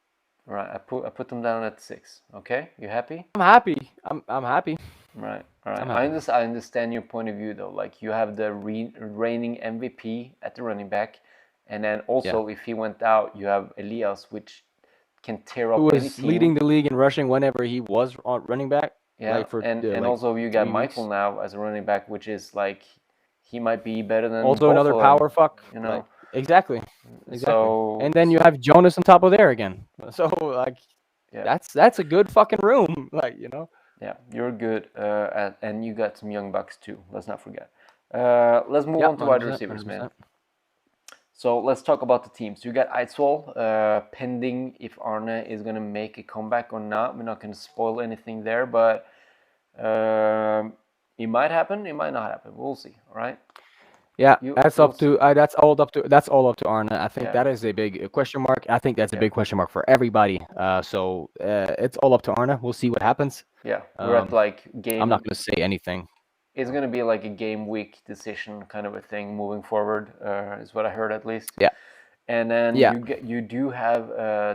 Right, I put them down at 6. Okay, you happy? I'm happy. I'm happy. Right, all right. I understand your point of view though. Like you have the reigning MVP at the running back, and then also if he went out, you have Elias, which can tear up Who any was team. leading the league in rushing whenever he was on running back. Yeah, like and like also you got 3 Michael weeks. now as a running back, which is like he might be better than Also both another of power them, fuck. you know. Like exactly. So And then you have Jonas on top of there again. So like yeah, that's a good fucking room. Like, you know. yeah, you're good, and you got some young bucks too. Let's not forget. Let's move on to wide 100%, receivers, man. 100%. So let's talk about the teams. You got Eidsvoll, pending if Arne is going to make a comeback or not. We're not going to spoil anything there, but it might happen, it might not happen. We'll see, all right? Yeah, You'll that's all up to Arne. I think Yeah. that is a big question mark. I think that's a big question mark for everybody. So it's all up to Arne. We'll see what happens. Yeah, we're at like game. I'm not going to say anything. It's going to be like a game week decision kind of a thing moving forward, is what I heard at least. Yeah. And then you do have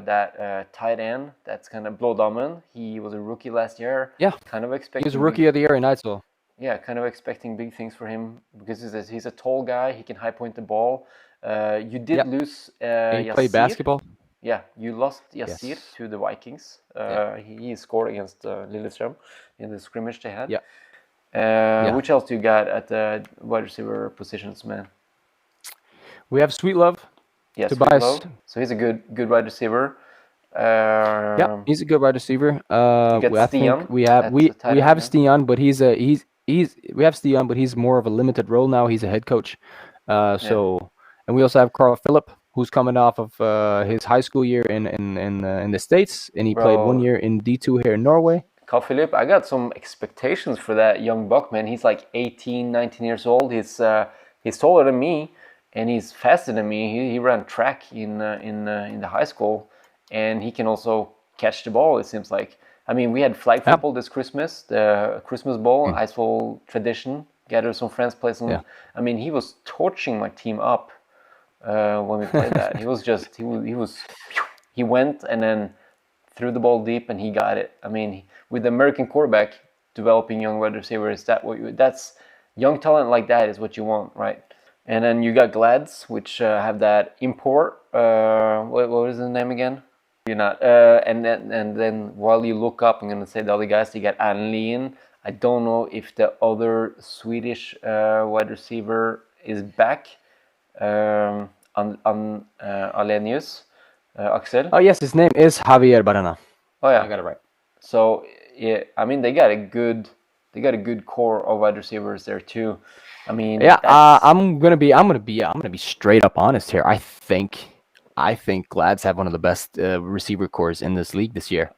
that tight end that's kind of Blådammen. He was a rookie last year. Yeah. Kind of expecting. He was a rookie of the year in Eidsvoll. Yeah, kind of expecting big things for him because he's a tall guy. He can high point the ball. You did lose He Yassir. played basketball. Yeah, you lost Yassir to the Vikings. He scored against Lillestrøm in the scrimmage they had. Yeah. Which else do you got at the wide receiver positions, man? We have Sweet Love. Yeah, Tobias. Sweet Love. So he's a good wide receiver. Yeah, he's a good wide receiver. I think we have Stian, but we have Stian, but he's more of a limited role now. He's a head coach. And we also have Carl Phillip, who's coming off of his high school year in the States, and he played 1 year in D2 here in Norway. Carl Phillip, I got some expectations for that young buck, man. He's like 18, 19 years old. He's taller than me, and he's faster than me. He ran track in the high school, and he can also catch the ball. It seems like. I mean, we had flag football this Christmas, the Christmas Bowl, Eidsvoll tradition. Gather some friends, play some. Yeah. I mean, he was torching my team up when we played that. He was just he went and then threw the ball deep and he got it. I mean, with the American quarterback developing young wide receivers, that's young talent like that is what you want, right? And then you got Glads, which have that import. What was his name again? You're not. And then while you look up, I'm gonna say the other guys. You got Anlien. I don't know if the other Swedish wide receiver is back. Alenius, Axel. Oh yes, his name is Javier Barana. Oh yeah, I got it right. So yeah, I mean they got a good core of wide receivers there too. I mean, I'm gonna be straight up honest here. I think Glads have one of the best receiver cores in this league this year.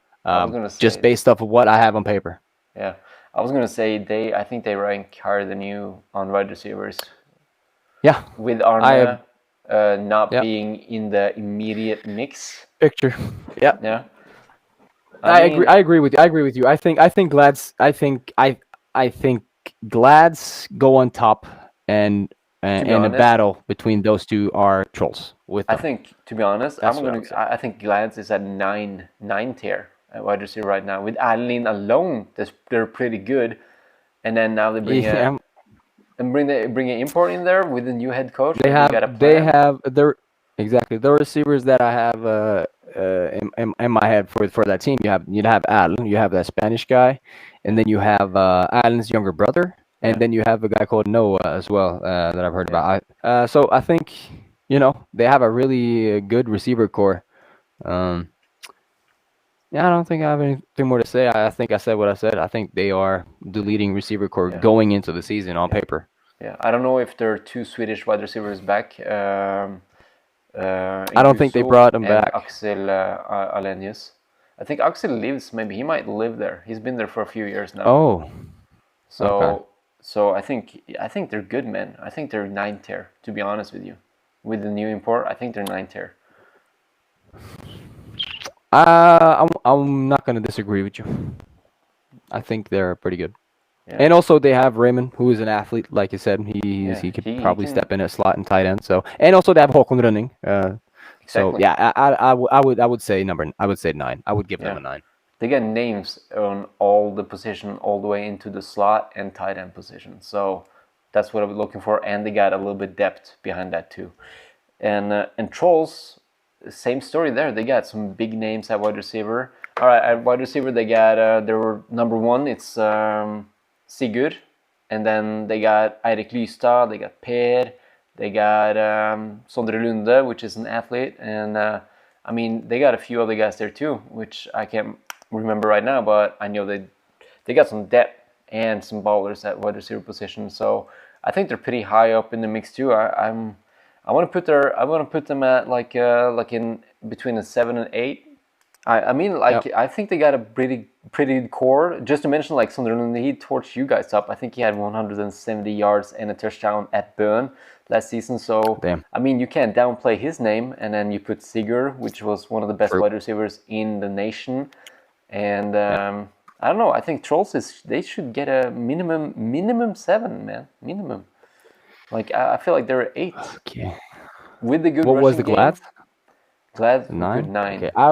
Just based off of what I have on paper. Yeah, I was gonna say I think they rank higher than you on wide receivers. Yeah, with Arne not being in the immediate mix picture. Yeah, yeah. I agree with you. I think Glads. I think Glads go on top, and a battle between those two are trolls. I think, to be honest, I think Glads is at 9 tier at wide receiver right now. With Adeline alone, they're pretty good, and then now they bring an import in there with a new head coach. The receivers that I have in my head for that team. You have Alan, you have that Spanish guy, and then you have Alan's younger brother, and then you have a guy called Noah as well that I've heard about. So I think they have a really good receiver core. Yeah, I don't think I have anything more to say. I think I said what I said. I think they are the leading receiver core going into the season on paper. Yeah, I don't know if there are two Swedish wide receivers back. I don't think they brought them back. Axel Alenius. I think Axel lives. Maybe he might live there. He's been there for a few years now. Oh, so okay. so I think they're good men. I think they're 9th tier. To be honest with you, with the new import, I think they're 9th tier. I'm not gonna disagree with you. I think they're pretty good. Yeah. And also they have Raymond, who is an athlete, like you said. He could probably step in a slot and tight end. So, and also they have Håkon Running. Exactly. So yeah, I would say 9. I would give them a 9. They get names on all the position, all the way into the slot and tight end position. So that's what I'm looking for, and they got a little bit depth behind that too. And Trolls, same story there. They got some big names at wide receiver. All right, at wide receiver they got they were number 1. It's Sigurd, and then they got Eirik Lystad, they got Per, they got Sondre Lunde, which is an athlete, and I mean they got a few other guys there too, which I can't remember right now, but I know they got some depth and some ballers at wide receiver position. So I think they're pretty high up in the mix too. I want to put them at like in between a 7 and 8. I mean, like, I think they got a pretty core. Just to mention, like, Sunderland, he torched you guys up. I think he had 170 yards and a touchdown at Bern last season. So, I mean, you can't downplay his name. And then you put Sigurd, which was one of the best wide receivers in the nation. And I don't know. I think Trolls they should get a minimum 7, man. Minimum. Like, I feel like they're 8. Okay. With the good. What was the Glad? Glad 9. 9. Okay. I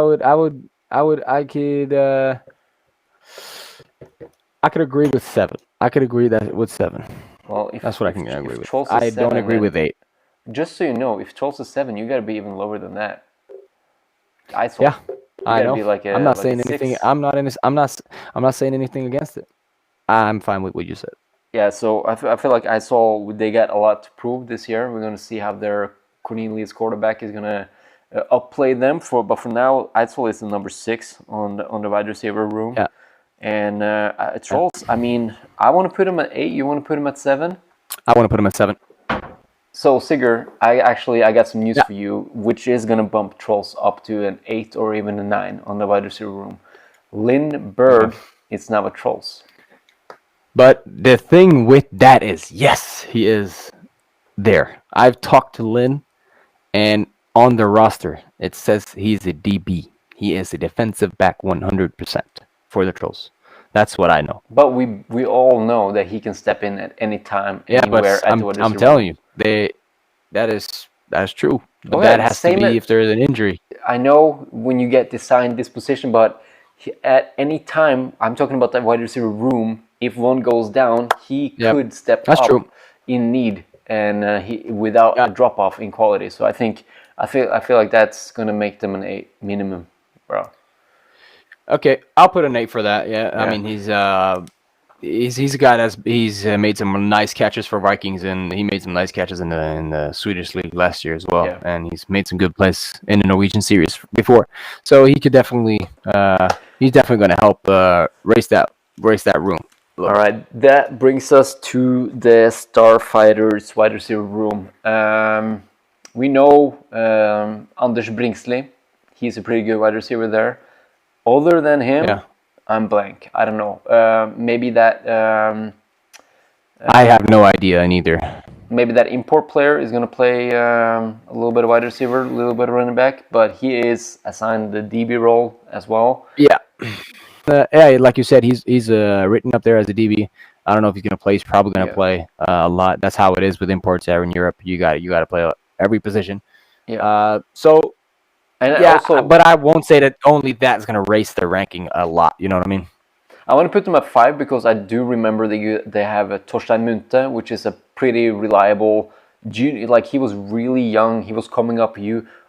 could agree with 7. I could agree that with 7. Well, that's what I can agree with. I don't agree with 8. Just so you know, if Trolls is 7, you got to be even lower than that. I know. I'm not saying anything. I'm not saying anything against it. I'm fine with what you said. Yeah. So I feel like they got a lot to prove this year. We're gonna see how their Cornelius quarterback is gonna outplay them. But for now, Eidsvoll is the number 6 on the wide receiver room. Yeah. And Trolls, I mean, I want to put him at 8. You want to put him at 7? I want to put him at 7. So Sigurd, I got some news for you, which is gonna bump Trolls up to an 8 or even a 9 on the wide receiver room. Lynn Bird is now at Trolls. But the thing with that is, yes, he is there. I've talked to Lynn, and on the roster, it says he's a DB. He is a defensive back 100% for the Trolls. That's what I know. But we all know that he can step in at any time, anywhere. But I'm telling you, that is true. But that has to be if there is an injury. I know when you get assigned this position, but at any time, I'm talking about that wide receiver room. If one goes down, he could step up in need, and without a drop off in quality. So I feel like that's gonna make them an 8 minimum, bro. Okay, I'll put an 8 for that. Yeah, I mean he's a guy he's made some nice catches for Vikings, and he made some nice catches in the Swedish league last year as well. Yeah. And he's made some good plays in the Norwegian series before, so he could definitely he's definitely going to help race that room. All right, that brings us to the Starfighters wide receiver room. We know Anders Bringsley. He's a pretty good wide receiver there. Other than him, I'm blank. I don't know. Maybe that... I have no idea neither. Maybe that import player is going to play a little bit of wide receiver, a little bit of running back, but he is assigned the DB role as well. Yeah. Like you said, he's written up there as a DB. I don't know if he's going to play. He's probably going to play a lot. That's how it is with imports there in Europe. You got to play every position. Yeah. But I won't say that only that's going to raise their ranking a lot. You know what I mean? I want to put them at 5 because I do remember they have a Torstein Munthe, which is a pretty reliable junior. Like, he was really young. He was coming up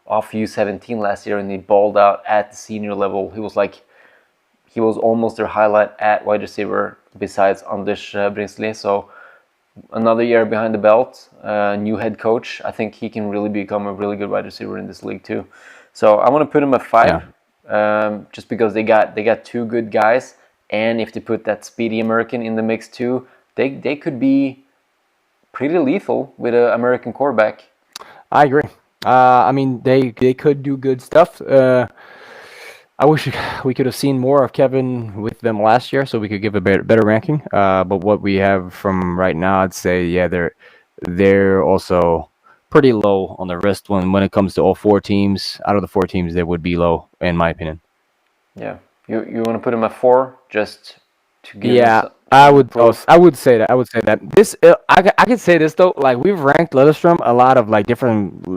off U17 last year, and he balled out at the senior level. He was almost their highlight at wide receiver besides Anders Brinsley. So another year behind the belt, new head coach. I think he can really become a really good wide receiver in this league too. So I want to put him at 5, just because they got two good guys, and if they put that speedy American in the mix too, they could be pretty lethal with an American quarterback. I agree. I mean, they could do good stuff. I wish we could have seen more of Kevin with them last year, so we could give a better ranking. But what we have from right now, I'd say, yeah, they're also pretty low on the list when it comes to all four teams. Out of the four teams, they would be low, in my opinion. Yeah, you want to put him at 4 just to give Yeah, him I some would. proof. I would say that. I would say that. This. I could say this though. Like we've ranked Lillestrøm a lot of like different.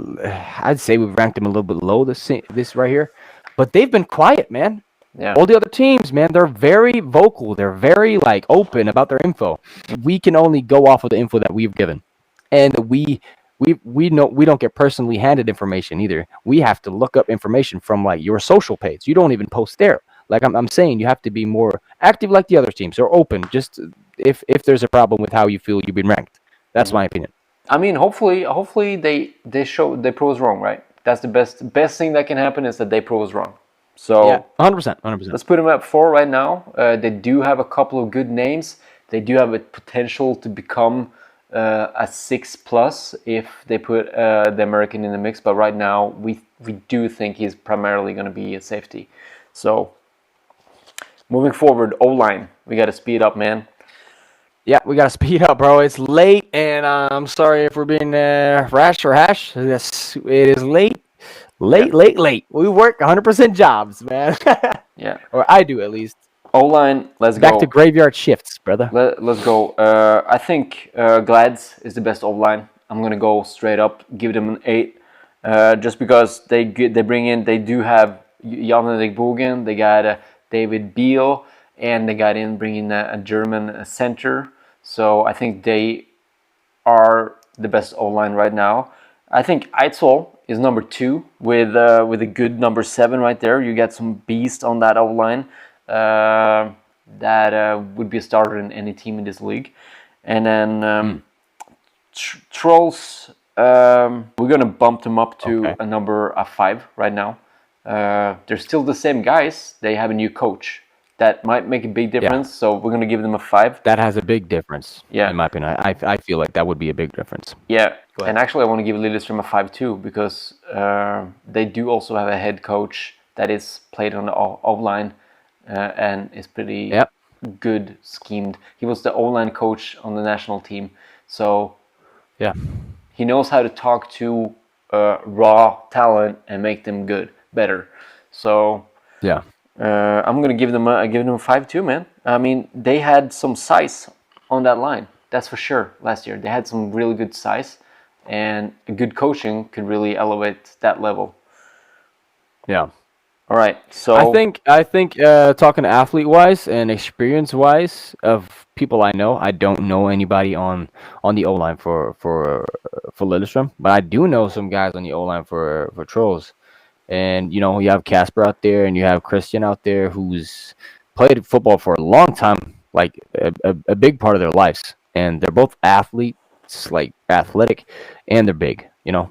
I'd say we've ranked them a little bit low. This right here, but they've been quiet, man. Yeah. All the other teams, man, they're very vocal. They're very like open about their info. We can only go off of the info that we've given, and we know we don't get personally handed information either. We have to look up information from like your social page. You don't even post there. Like I'm saying, you have to be more active like the other teams. They're open. Just if there's a problem with how you feel you've been ranked. That's my opinion. I mean, hopefully they prove us wrong, right? That's the best thing that can happen is that they prove us wrong. So Yeah, 100%, 100%. let's put them at 4 right now. They do have a couple of good names. They do have a potential to become a 6+ if they put the American in the mix. But right now, we do think he's primarily going to be a safety. So moving forward, O-line. We got to speed up, man. Yeah, we gotta speed up, bro. It's late, and I'm sorry if we're being rash or hash. Yes, it is late. Late. We work 100% jobs, man. Yeah. Or I do at least. O-line, let's Back go. to graveyard shifts, brother. Let's go. I think Glads is the best O-line. I'm gonna go straight up, give them an 8, just because they do have Jan Bogen, they got David Beal, and they got in bringing a German center. So I think they are the best O-line right now. I think Eitzel is number 2 with a good number 7 right there. You get some beast on that O-line. That would be a starter in any team in this league. And then Trolls, we're going to bump them up to a number 5 right now. They're still the same guys. They have a new coach. That might make a big difference, so we're going to give them a 5. That has a big difference, Yeah. in my opinion. I feel like that would be a big difference. Yeah, and actually I want to give Lillestrøm a 5 too, because they do also have a head coach that is played on the O-line and is pretty good schemed. He was the O-line coach on the national team, so yeah, he knows how to talk to raw talent and make them better. So yeah. I'm gonna give them a 5 too, man. I mean, they had some size on that line, that's for sure. Last year, they had some really good size, and a good coaching could really elevate that level. Yeah. All right, so I think talking athlete wise and experience wise of people I know, I don't know anybody on the O line for Lillestrøm, but I do know some guys on the O line for Trolls. And you know, you have Casper out there, and you have Christian out there who's played football for a long time, like a big part of their lives. And they're both athletes, like athletic, and they're big. You know,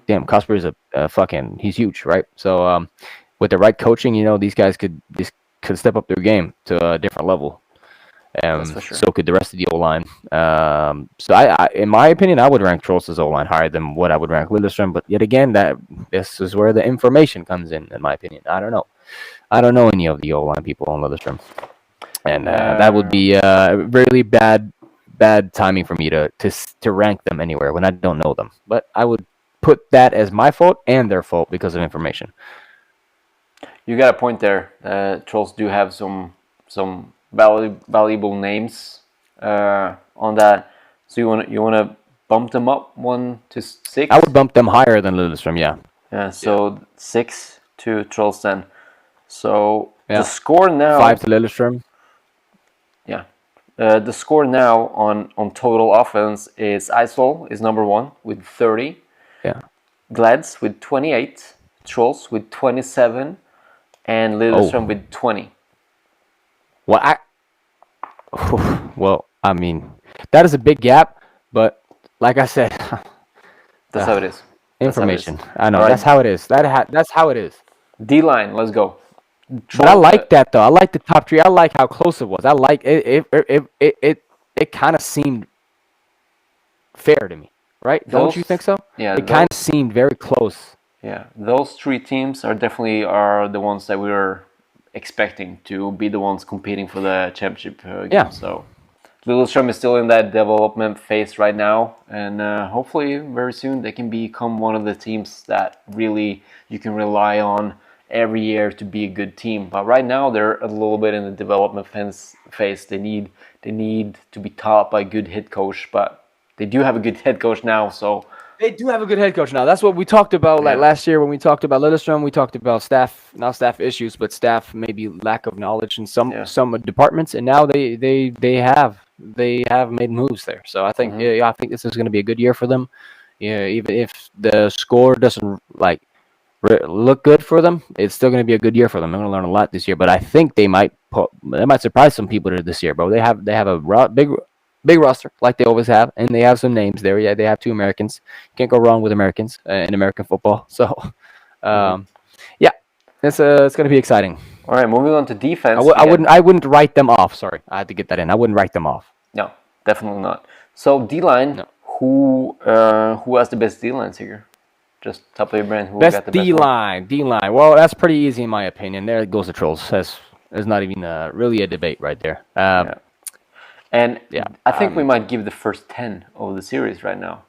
damn, Casper is he's huge, right? So with the right coaching, you know, these guys could step up their game to a different level. that's for sure. So could the rest of the O-line. So I, in my opinion, I would rank Trolls' O-line higher than what I would rank Lillestrøm. But yet again, this is where the information comes in my opinion. I don't know. I don't know any of the O-line people on Lillestrøm. And that would be really bad timing for me to rank them anywhere when I don't know them. But I would put that as my fault and their fault because of information. You got a point there. Trolls do have some valuable names on that. So you want to bump them up 1 to 6? I would bump them higher than Lillestrøm, yeah. Yeah, so 6 to Trolls then. So the score now... 5 to Lillestrøm. Yeah. The score now on total offense is Isol is number 1 with 30. Yeah. Glads with 28. Trolls with 27. And Lillestrøm with 20. Well, I mean, that is a big gap. But like I said, That's how it is. That's how it is. information. I know All that's right, how it is. That's how it is. D-line, let's go. But I like that though. I like the top three. I like how close it was. I like it. It kind of seemed fair to me, right? Don't you think so? Yeah, It kind of seemed very close. yeah, those three teams are definitely the ones that we were expecting to be the ones competing for the championship game. Yeah. So Lillestrøm is still in that development phase right now, and hopefully very soon they can become one of the teams that really you can rely on every year to be a good team. But right now they're a little bit in the development phase. They need to be taught by a good head coach, but they do have a good head coach now, so. They do have a good head coach now. That's what we talked about last year when we talked about Lillestrøm. We talked about not staff issues, but staff maybe lack of knowledge in some departments. And now they have made moves there. So I think I think this is going to be a good year for them. Yeah, even if the score doesn't look good for them, it's still going to be a good year for them. They're going to learn a lot this year. But I think they might surprise some people this year, bro. They have a big roster like they always have, and they have some names there. Yeah, they have 2 Americans. Can't go wrong with Americans in American football. So, yeah, it's going to be exciting. All right, moving on to defense. I wouldn't write them off. Sorry, I had to get that in. I wouldn't write them off. No, definitely not. So D-line, who has the best D-lines here? Just top of your brain, who got the best D-line? D-line. Well, that's pretty easy in my opinion. There goes the Trolls. There's not even really a debate right there. And I think we might give the first 10 of the series right now.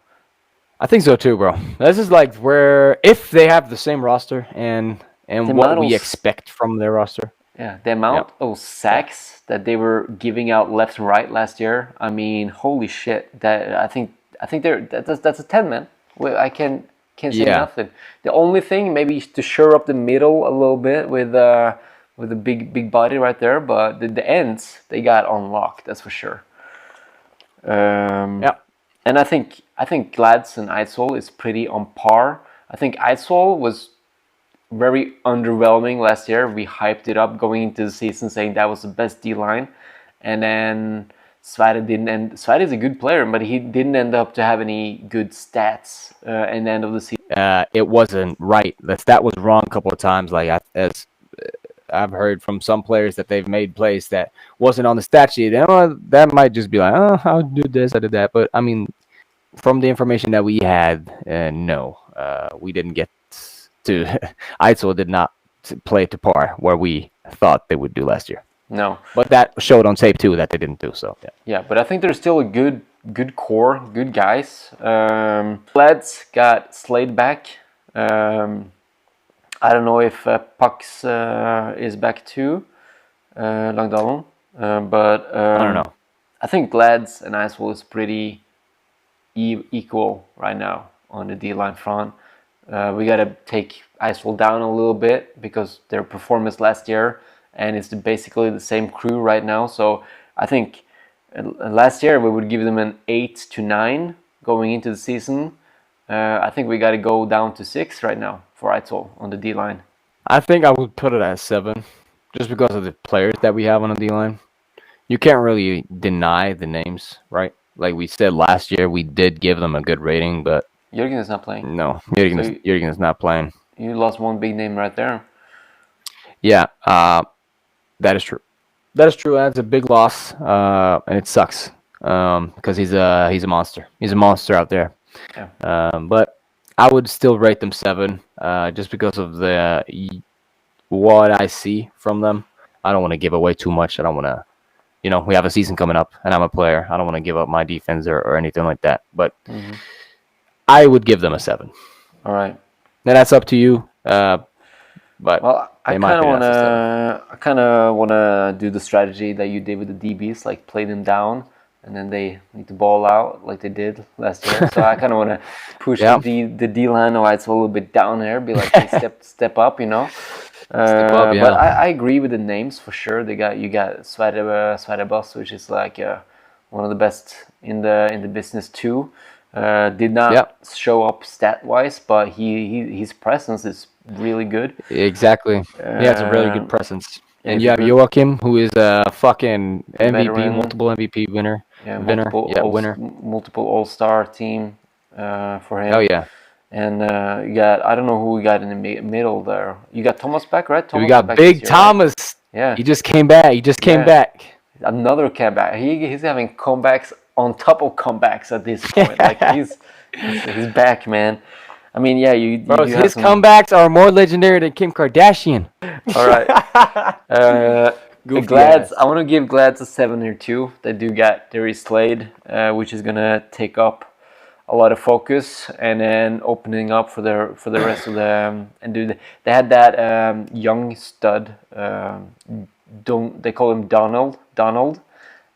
I think so too, bro. This is like where if they have the same roster and what we expect from their roster. Yeah, the amount of sacks that they were giving out left and right last year. I mean, holy shit! That I think that's a 10, man. I can't say nothing. The only thing maybe to shore up the middle a little bit with a big body right there, but the ends they got unlocked. That's for sure. And I think Glads and Eidsvoll is pretty on par. I think Eidsvoll was very underwhelming last year. We hyped it up going into the season, saying that was the best D-line, and then Sverre didn't. And Sverre is a good player, but he didn't end up to have any good stats in the end of the season. It wasn't right. That was wrong a couple of times. Like as I've heard from some players that they've made plays that wasn't on the stat sheet. That might just be like, oh, I did this, I did that. But I mean, from the information that we had, no, we didn't get to. Eidsvoll did not play to par where we thought they would do last year. No, but that showed on tape too that they didn't do so. Yeah, but I think there's still a good core, good guys. Lads got Slade back. I don't know if Pax is back too, Langdalen, but I don't know. I think Glads and Eidsvoll is pretty equal right now on the D-line front. We got to take Eidsvoll down a little bit because their performance last year, and it's basically the same crew right now. So I think last year we would give them an 8 to 9 going into the season. I think we got to go down to 6 right now for Eidsvoll on the D-line. I think I would put it at 7, just because of the players that we have on the D-line. You can't really deny the names, right? Like we said last year, we did give them a good rating, but Jürgen is not playing. No, Jürgen is not playing. You lost one big name right there. Yeah, that is true. That is true. That's a big loss, and it sucks because he's a monster. He's a monster out there. Yeah. But I would still rate them 7, just because of what I see from them. I don't want to give away too much. I don't want to, we have a season coming up, and I'm a player. I don't want to give up my defense or anything like that. But I would give them a 7. All right. Now that's up to you. But I kind of wanna do the strategy that you did with the DBs, like play them down, and then they need to ball out like they did last year. So I kind of want to push the D-line, or it's a little bit down there, be like, hey, step up, Step up, yeah. But I agree with the names for sure. You got Sverre Boss, which is like one of the best in the business too. Did not show up stat wise, but his presence is really good. Exactly. He has a really good presence. And you have Joachim, who is a fucking MVP, multiple MVP winner. Yeah, Winner. multiple All-Star team for him. Oh yeah. And you got, I don't know who we got in the middle there. You got Thomas back, right? Thomas We got back Big this year, right? Thomas. Yeah. He just came back. Another comeback. He's having comebacks on top of comebacks at this point. Like he's back, man. I mean, yeah, you Bro, do his have comebacks are more legendary than Kim Kardashian. All right. Goofy Glads. ass. I want to give Glads a 7 here too. They do got Darius Slade, which is gonna take up a lot of focus, and then opening up for the rest of the they had that young stud. They call him Donald,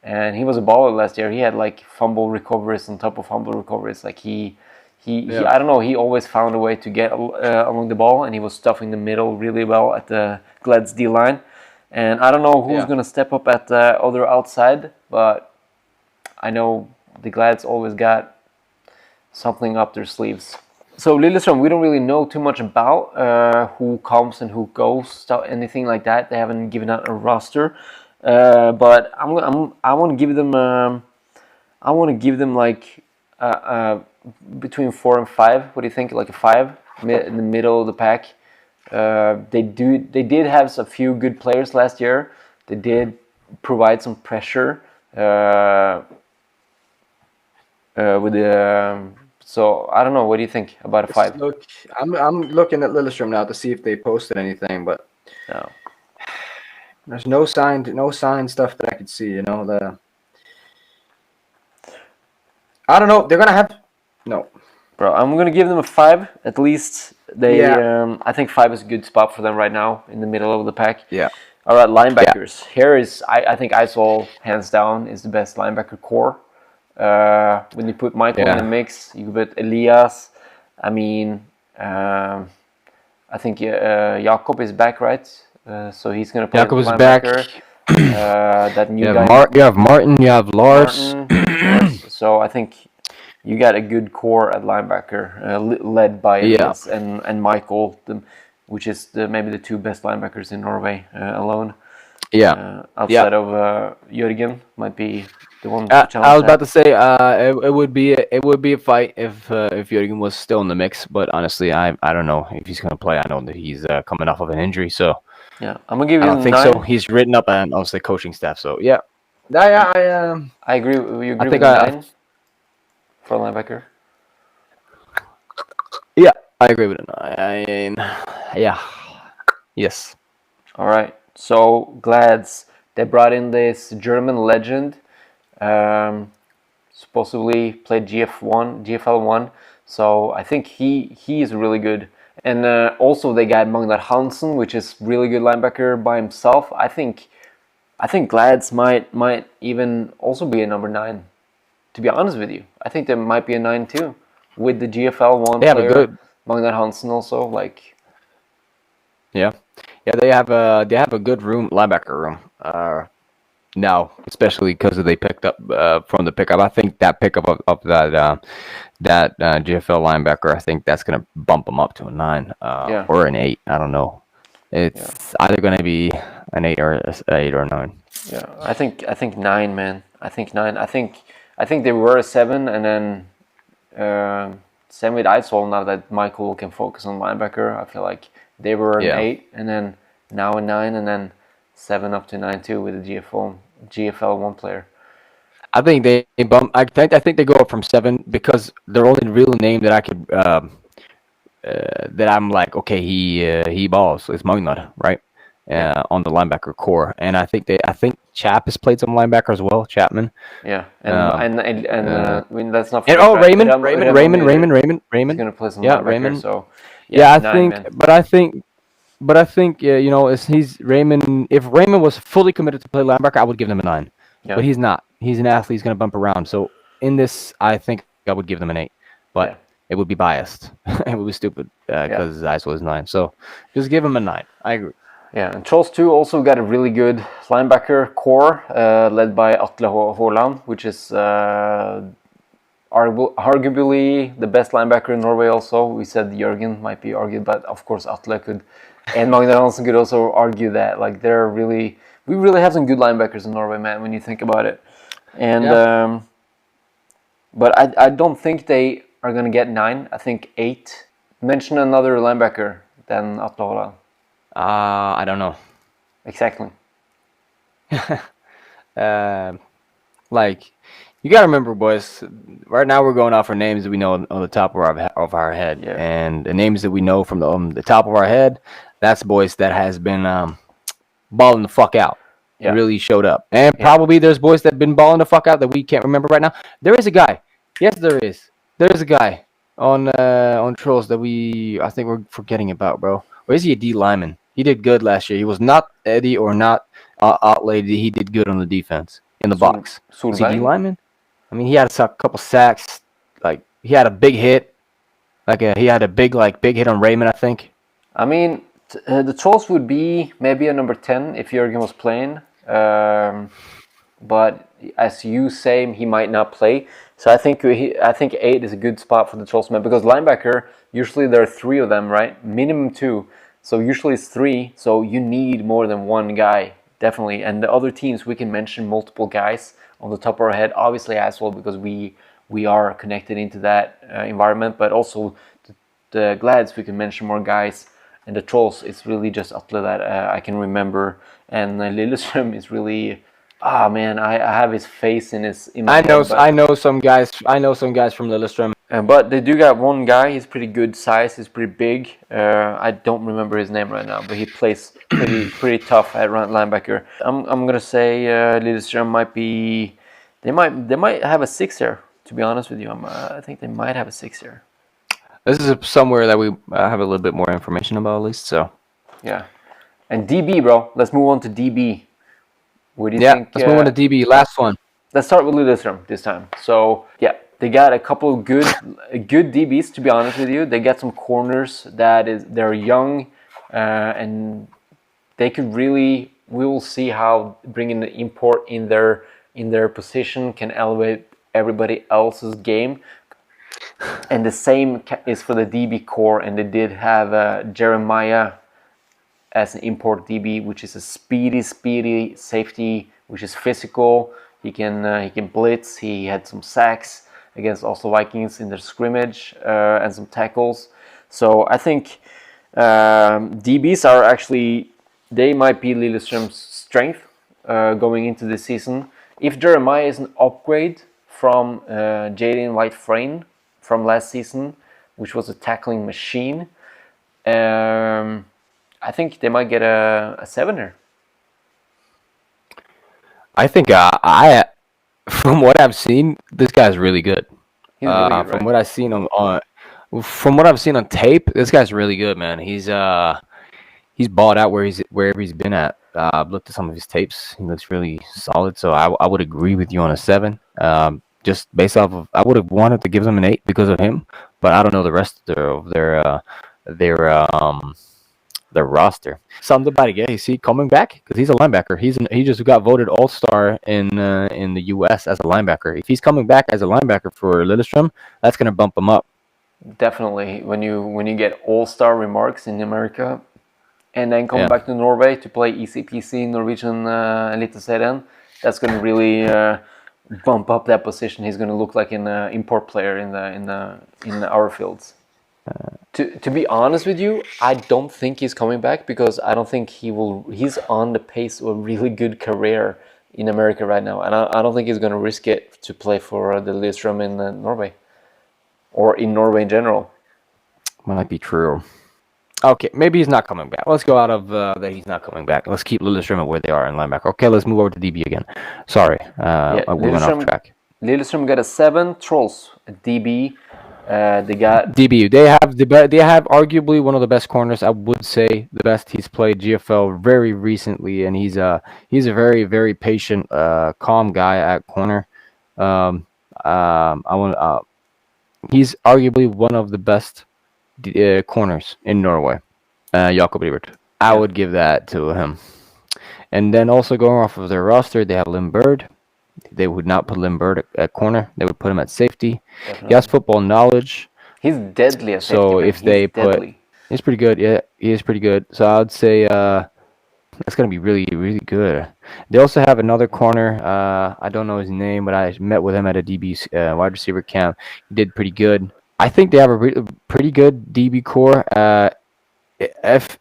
and he was a baller last year. He had like fumble recoveries on top of fumble recoveries. Like he I don't know. He always found a way to get along the ball, and he was stuffing the middle really well at the Glads D line. And I don't know who's gonna step up at the other outside, but I know the Glads always got something up their sleeves. So Lillestrøm, we don't really know too much about who comes and who goes, anything like that. They haven't given out a roster, but I want to give them like between 4 and 5. What do you think? Like a 5 in the middle of the pack. They did have a few good players last year. They did provide some pressure with the. So I don't know. What do you think about a 5? Look, I'm looking at Lillestrøm now to see if they posted anything, but no. There's no sign stuff that I could see. You know I don't know. They're gonna have no. Bro, I'm gonna give them a 5 at least. They I think 5 is a good spot for them right now in the middle of the pack. Yeah. All right, linebackers. Yeah. Here is I think Isol hands down is the best linebacker core. When you put Michael in the mix, you put Elias. I mean, I think Jakob is back, right? So he's gonna play Jakob is linebacker. Back. That new guy. You have Martin. You have Lars. So I think you got a good core at linebacker, led by Elias and Michael, which is maybe the 2 best linebackers in Norway alone. Outside of Jørgen, might be the one. I was about to say it would be a fight if Jørgen was still in the mix, but honestly, I don't know if he's gonna play. I know that he's coming off of an injury, so yeah, I'm gonna give you. I don't think 9. So. He's written up and also the coaching staff, so yeah. I agree. You agree with 9 for linebacker? Yeah, I agree with it. Yeah. Yes. All right. So Glads, they brought in this German legend, supposedly played GFL 1. So I think he is really good. And also they got Magnar Hansen, which is really good linebacker by himself. I think Glads might even also be a number 9. To be honest with you, I think there might be a 9 too, with the GFL 1 they player, have a good Magnar Hansen also like. Yeah, they have a good linebacker room now, especially because they picked up from the pickup. I think that pickup of that GFL linebacker, I think that's gonna bump them up to a 9 or an 8. I don't know. It's either gonna be an 8 or 9. Yeah, I think 9, man. I think 9. I think they were a 7, and then same with Eidsvoll. Now that Michael can focus on linebacker, I feel like they were an 8, and then now a 9, and then 7 up to 9 too with the GFL 1 player. I think they bump. I think they go up from 7 because their only real name that I could that I'm like, okay, he balls is Magnar, right? On the linebacker core, and I think Chap has played some linebacker as well, Chapman. Yeah, and I mean, let's not forget. Raymond. He's gonna play some linebacker. Raymond. So I think, you know, he's Raymond. If Raymond was fully committed to play linebacker, I would give him a 9. Yeah. But he's not. He's an athlete. He's gonna bump around. So in this, I think I would give them an 8. But it would be biased. It would be stupid because Ice was 9. So just give him a 9. I agree. Yeah, and Trolls 2 also got a really good linebacker core led by Atle Haaland, which is arguably the best linebacker in Norway also. We said Jørgen might be argued, but of course Atle could, and Magnar Hansen could also argue that. Like we really have some good linebackers in Norway, man, when you think about it. And Yeah. but I don't think they are gonna get 9. I think 8. Mention another linebacker than Atle Haaland. I don't know. Exactly. Um, like, you gotta remember, boys. Right now, we're going off our names that we know on the top of our head, Yeah. and the names that we know from the top of our head. That's boys that has been balling the fuck out. Yeah. Really showed up, and Yeah. probably there's boys that have been balling the fuck out that we can't remember right now. There is a guy. Yes, there is. There is a guy on Trolls that I think we're forgetting about, bro. Or is he a D lineman? He did good last year. He was not Eddie or not Lady. He did good on the defense in the box. Was he D Solberg. lineman? I mean, he had a couple sacks. Like he had a big hit. He had a big hit on Raymond, I think. I mean, the Trolls would be maybe a number 10 if Jurgen was playing. But as you say, he might not play. So I think 8 is a good spot for the Trolls, man, because linebacker, usually there are 3 of them, right? Minimum 2. So usually it's 3. So you need more than one guy, definitely. And the other teams, we can mention multiple guys on the top of our head, obviously as well, because we are connected into that environment. But also the Glads, we can mention more guys. And the Trolls, it's really just Atle that I can remember. And Lillestrøm is really... Ah, man, I have his face in my head. I know some guys. I know some guys from Lillestrøm. But they do got one guy. He's pretty good size. He's pretty big. I don't remember his name right now, but he plays pretty tough at linebacker. I'm gonna say Lillestrøm might be. They might have a 6 here. To be honest with you, I think they might have a 6 here. This is somewhere that we have a little bit more information about, at least. So yeah, and DB, bro. Let's move on to DB. What do you think? Let's move on to DB. Last one. Let's start with Lillestrøm this time. So yeah, they got a couple of good DBs. To be honest with you, they got some corners they're young, and they could really. We will see how bringing the import in their position can elevate everybody else's game. And the same is for the DB core, and they did have Jeremiah as an import DB, which is a speedy safety, which is physical. He can blitz. He had some sacks against Oslo Vikings in their scrimmage and some tackles. So I think DBs are actually, they might be Lillestrøm's strength going into the season. If Jeremiah is an upgrade from Jaden White-Frayne from last season, which was a tackling machine, I think they might get a 7er. I think from what I've seen, this guy's really good. He's really good, From right? what I've seen from what I've seen on tape, this guy's really good, man. He's balled out wherever he's been at. I've looked at some of his tapes. He looks really solid. So I would agree with you on a 7. Just based off of, I would have wanted to give them an 8 because of him, but I don't know the rest of their roster. Something about it, is he coming back? Because he's a linebacker. He just got voted All-Star in the U.S. as a linebacker. If he's coming back as a linebacker for Lillestrøm, that's gonna bump him up. Definitely, when you get all-star remarks in America, and then come back to Norway to play ECPC Norwegian Eliteserien, that's gonna really bump up that position. He's gonna look like an import player in our fields. To be honest with you, I don't think he's coming back because I don't think he's on the pace of a really good career in America right now, and I don't think he's going to risk it to play for the Lillestrøm in Norway or in Norway in general. Might be true. Okay, maybe he's not coming back. Let's go out of that he's not coming back. Let's keep Lillestrøm at where they are in linebacker. Okay, let's move over to DB again. Sorry, we went off track. Lillestrøm got a 7. Trolls a DB. They got DB. They have arguably one of the best corners. I would say the best. He's played GFL very recently, and he's a very, very patient, calm guy at corner. He's arguably one of the best corners in Norway. Jakob Rivert. I would give that to him. And then also going off of their roster, they have Lim Bird. They would not put Lim Bird at corner. They would put him at safety. Definitely. He has football knowledge. He's deadly at safety. So if they put, he's pretty good. Yeah, he is pretty good. So I would say That's gonna be really, really good. They also have another corner. I don't know his name, but I met with him at a DB wide receiver camp. He did pretty good. I think they have a pretty good DB core. If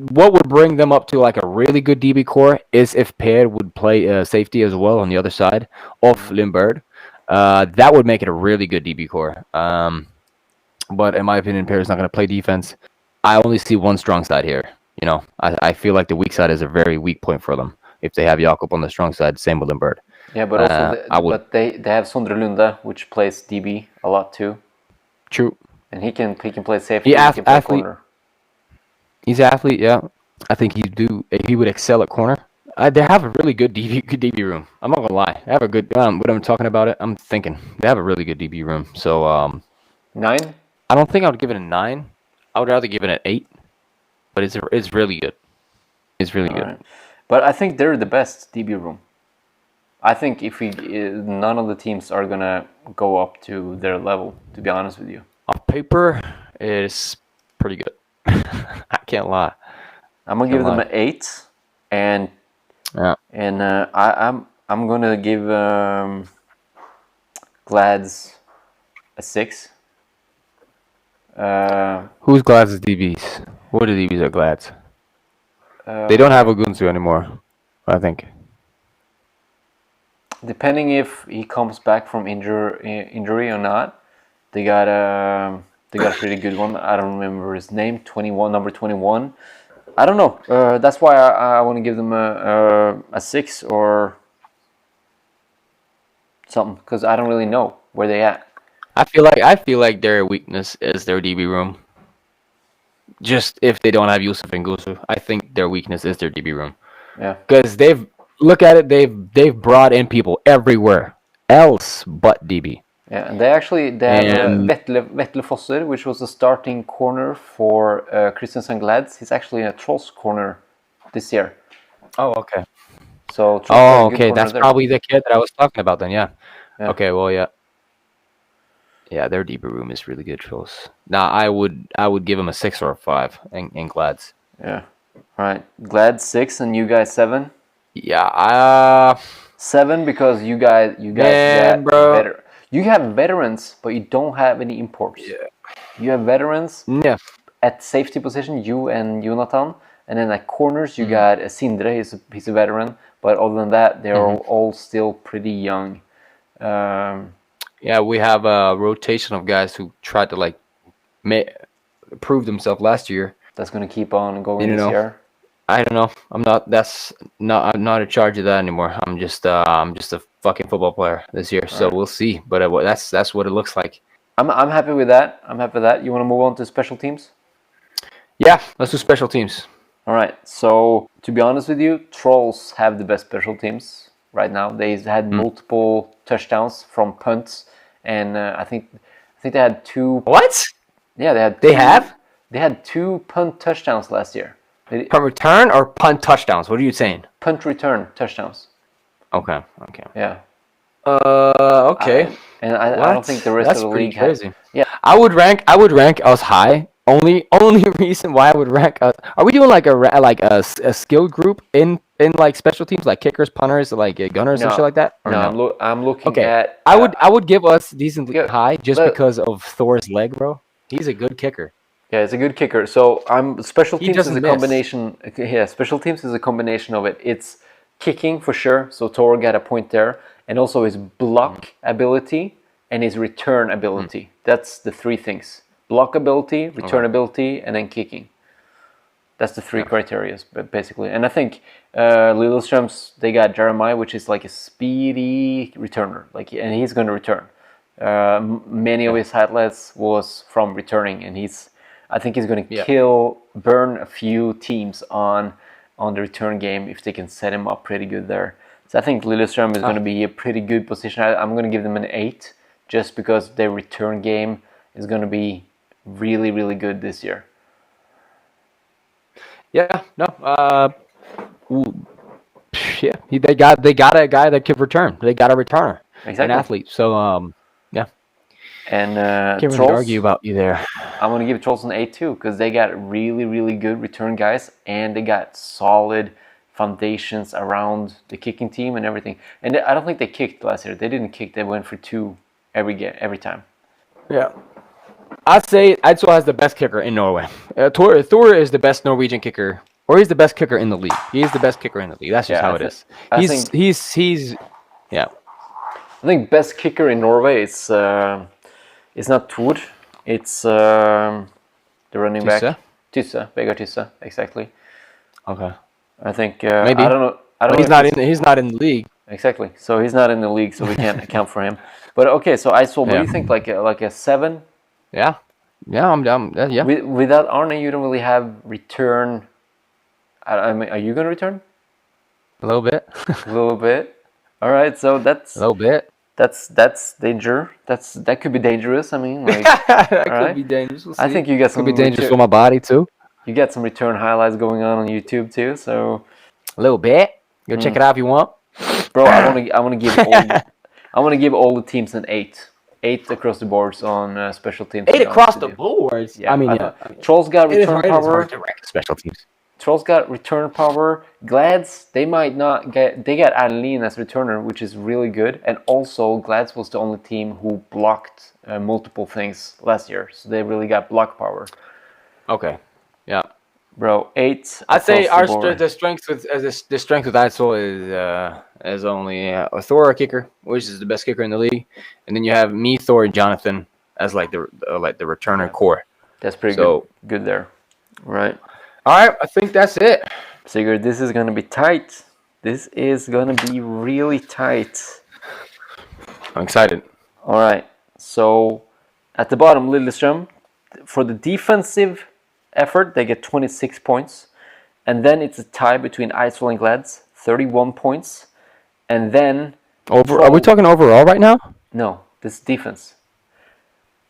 what would bring them up to like a really good DB core is if Per would play safety as well on the other side of Lindbergh. That would make it a really good DB core. But in my opinion, Per is not going to play defense. I only see one strong side here. I feel like the weak side is a very weak point for them. If they have Jakob on the strong side, same with Lindbergh. Yeah, but also but they have Sondre Lunde, which plays DB a lot too. True. And he can play safety. He can play corner. He's an athlete, yeah. I think he would excel at corner. They have a really good DB room. I'm not gonna lie. They have a good. When I'm talking about it, I'm thinking they have a really good DB room. So 9. I don't think I would give it a 9. I would rather give it an 8. But it's really good. It's really good. Right. But I think they're the best DB room. I think none of the teams are gonna go up to their level. To be honest with you, on paper, it's pretty good. I can't lie. I'm gonna give them an 8, and I'm gonna give Glads a 6. Who's Glads' DBs? What are the DBs at Glads? They don't have Ogunsu anymore, I think. Depending if he comes back from injury or not, they got a pretty good one. I don't remember his name. Number 21. I don't know. That's why I want to give them a 6 or something, because I don't really know where they at. I feel like their weakness is their DB room. Just if they don't have Yusuf and Gusu, I think their weakness is their DB room. Yeah. Because they've brought in people everywhere else but DB. Yeah, and they have Vetle Fosser, which was the starting corner for Christensen Glads. He's actually in a Trolls corner this year. Oh, okay. So. Okay, that's probably the kid that I was talking about then. Yeah. Okay. Well, yeah. Yeah, their DB room is really good, Trolls. Now, I would give him a 6 or a 5 in Glads. Yeah. All right. Glads 6 and you guys 7. Yeah. 7 because you guys better. You have veterans, but you don't have any imports. Yeah. You have veterans. Yeah. At safety position, you and Jonathan, and then at corners you got Sindre. He's a veteran, but other than that, they're all still pretty young. Yeah, we have a rotation of guys who tried to prove themselves last year. That's gonna keep on going this year. I don't know. I'm not in charge of that anymore. I'm just a fucking football player this year. So we'll see. But that's what it looks like. I'm happy with that. You want to move on to special teams? Yeah, let's do special teams. All right. So to be honest with you, Trolls have the best special teams right now. They had multiple touchdowns from punts, and I think they had 2. What? Yeah, They had 2 punt touchdowns last year. Punt return or punt touchdowns? What are you saying? Punt return touchdowns. Okay. Yeah. Okay. I don't think the rest of the league crazy. Yeah. I would rank us high. Only reason why I would rank us. Are we doing like a skill group in like special teams, like kickers, punters, like gunners and shit like that? Or no, I'm looking at. I would give us decently high just because of Thor's leg, bro. He's a good kicker. Yeah, it's a good kicker. So special teams is a combination. Yeah, special teams is a combination of it. It's kicking for sure. So Thor got a point there, and also his block ability and his return ability. That's the 3 things: block ability, return ability, and then kicking. That's the 3 criteria, basically. And I think Lillestrøm's, they got Jeremiah, which is like a speedy returner, and he's going to return. Many of his highlights was from returning, and I think he's going to burn a few teams on the return game if they can set him up pretty good there. So I think Lillestrøm is going to be a pretty good position. I'm going to give them an 8 just because their return game is going to be really, really good this year. Yeah, no. Yeah, they got a guy that could return. They got a returner, an athlete. So yeah. And can't really argue about you there. I'm going to give Trolls an 8 too because they got really, really good return guys, and they got solid foundations around the kicking team and everything. And I don't think they kicked last year. They didn't kick. They went for 2 every time. Yeah. I'd say Eidsvoll has the best kicker in Norway. Thor is the best Norwegian kicker, or he's the best kicker in the league. He is the best kicker in the league. That's just how it is. He's yeah. I think best kicker in Norway is it's not Thor. It's the running back Tysse, Vegard Tysse, exactly. Okay. I think maybe. I don't know. He's not in the league. Exactly. So he's not in the league, so we can't account for him. But okay, so Eidsvoll, what do you think? Like a 7? Yeah. Yeah, yeah. Without Arne, you don't really have return. I mean, are you going to return? A little bit. A little bit. All right, so that's a little bit. That's danger. That could be dangerous. I mean, like that could be dangerous. We'll see. I think you got some. Could be dangerous for my body too. You got some return highlights going on YouTube too. So a little bit. Go check it out if you want. Bro, I want to give all the teams an 8. 8 across the boards on special teams. 8 across the boards. Yeah, I mean, Trolls got return power. Special teams. Trolls got return power. Glads, they might not get. They got Adeline as returner, which is really good. And also, Glads was the only team who blocked multiple things last year, so they really got block power. Okay. Yeah. Bro, 8. I'd say the strength with Eidsvoll is only Thor, a kicker, which is the best kicker in the league, and then you have me, Thor, and Jonathan as like the returner core. That's pretty good there, right? All right, I think that's it. Sigurd, this is gonna be tight. This is gonna be really tight. I'm excited. All right, so at the bottom, Lillestrøm, for the defensive effort, they get 26 points. And then it's a tie between Eidsvoll and Glads, 31 points. And then... Are we talking overall right now? No, this is defense.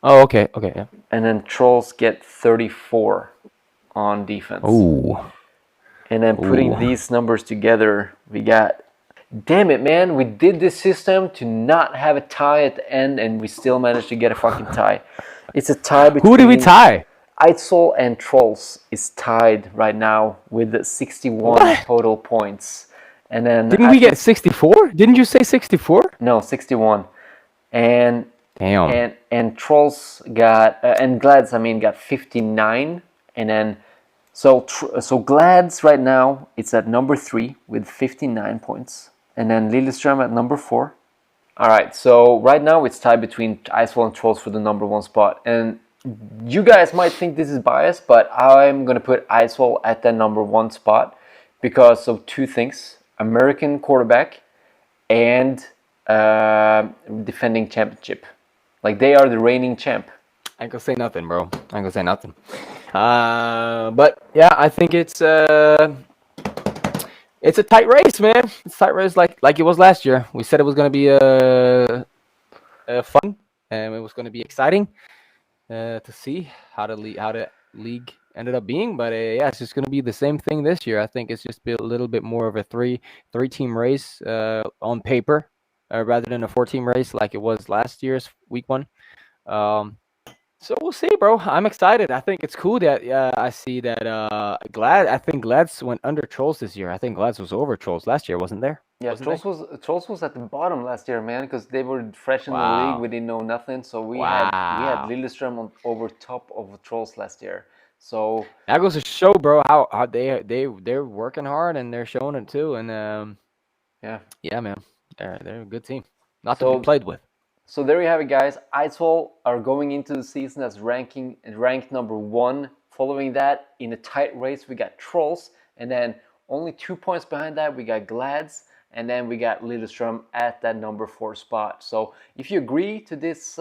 Oh, okay, yeah. And then Trolls get 34 on defense. Ooh. And then putting these numbers together, we got... Damn it, man, we did this system to not have a tie at the end, and we still managed to get a fucking tie. It's a tie between... Who did we tie? Eidsvoll and Trolls is tied right now with 61 total points. And then didn't we get 64? Didn't you say 64? No, 61. And damn. And Trolls got and Glads got 59. And then so Glads right now it's at number 3 with 59 points. And then Lillestrøm at number 4. All right, so right now it's tied between Eidsvoll and Trolls for the number 1 spot. And you guys might think this is biased, but I'm going to put Eidsvoll at the number 1 spot because of 2 things. American quarterback and defending championship. Like, they are the reigning champ. I ain't gonna say nothing, bro. I ain't gonna say nothing. But, yeah, I think it's a tight race, man. It's a tight race like it was last year. We said it was going to be fun and it was going to be exciting. To see how the league ended up being, but yeah, it's just going to be the same thing this year. I think it's just a little bit more of a three-team race on paper rather than a 4-team race like it was last year's week 1. So we'll see, bro. I'm excited. I think it's cool that I see that I think Glads went under Trolls this year. I think Glads was over Trolls last year, wasn't there? Yeah, Trolls was at the bottom last year, man, because they were fresh in the league. We didn't know nothing, so we had Lillestrøm over top of Trolls last year. So that goes to show, bro, how they're working hard and they're showing it too. And yeah, man, they're a good team, not to be played with. So there you have it, guys. Eidsvoll are going into the season as ranked number 1. Following that, in a tight race, we got Trolls, and then only 2 points behind that, we got Glads. And then we got Lillestrøm at that number 4 spot. So if you agree to this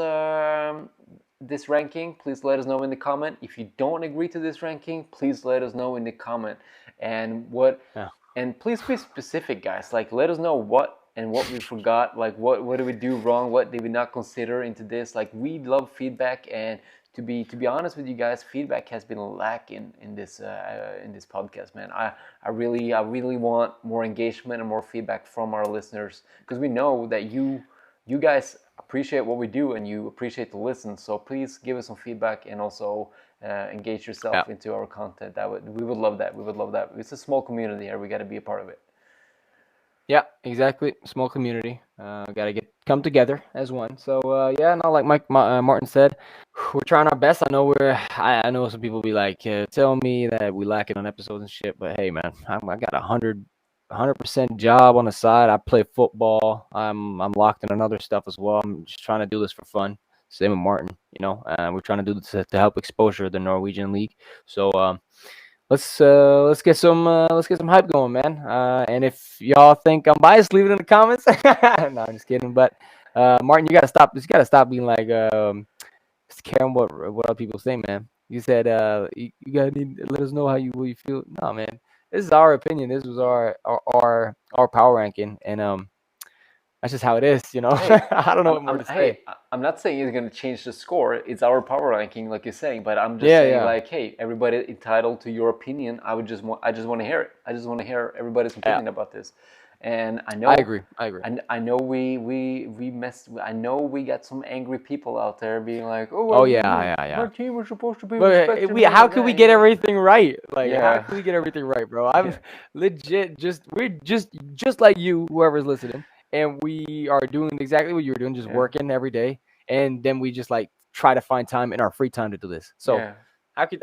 this ranking, please let us know in the comment. If you don't agree to this ranking, please let us know in the comment. And and please be specific, guys. Like, let us know what we forgot. Like, what did we do wrong? What did we not consider into this? Like, we love feedback, and to be honest with you guys, feedback has been lacking in this podcast, man. I really want more engagement and more feedback from our listeners, because we know that you guys appreciate what we do and you appreciate the listen. So please give us some feedback and also engage yourself into our content. We would love that. We would love that. It's a small community here. We got to be a part of it. Yeah, exactly. Small community. Gotta come together as one. So yeah, no, like Martin said, we're trying our best. I know some people be like, tell me that we lacking on episodes and shit. But hey, man, I got 100% job on the side. I play football. I'm locked in another stuff as well. I'm just trying to do this for fun. Same with Martin. We're trying to do this to help exposure the Norwegian league. So let's get some hype going, man. And if y'all think I'm biased, leave it in the comments. No, I'm just kidding. But Martin, you gotta stop. You gotta stop being like just caring what other people say, man. You said you gotta let us know what you feel. No, man. This is our opinion. This was our power ranking, and that's just how it is, you know. Hey, I don't know what more to say. I'm not saying it's going to change the score. It's our power ranking, like you're saying. But I'm just Yeah, saying, yeah. like, hey, everybody entitled to your opinion. I just want to hear it. I just want to hear everybody's opinion about this. And I know I agree. I know we messed. I know we got some angry people out there being like, "Oh, yeah. my team was supposed to be But respected." how can we get everything right? Like, Yeah. how can we get everything right, bro? I'm legit we're just like you, whoever's listening, and we are doing exactly what you're doing, just working every day, and then we just like try to find time in our free time to do this. So how could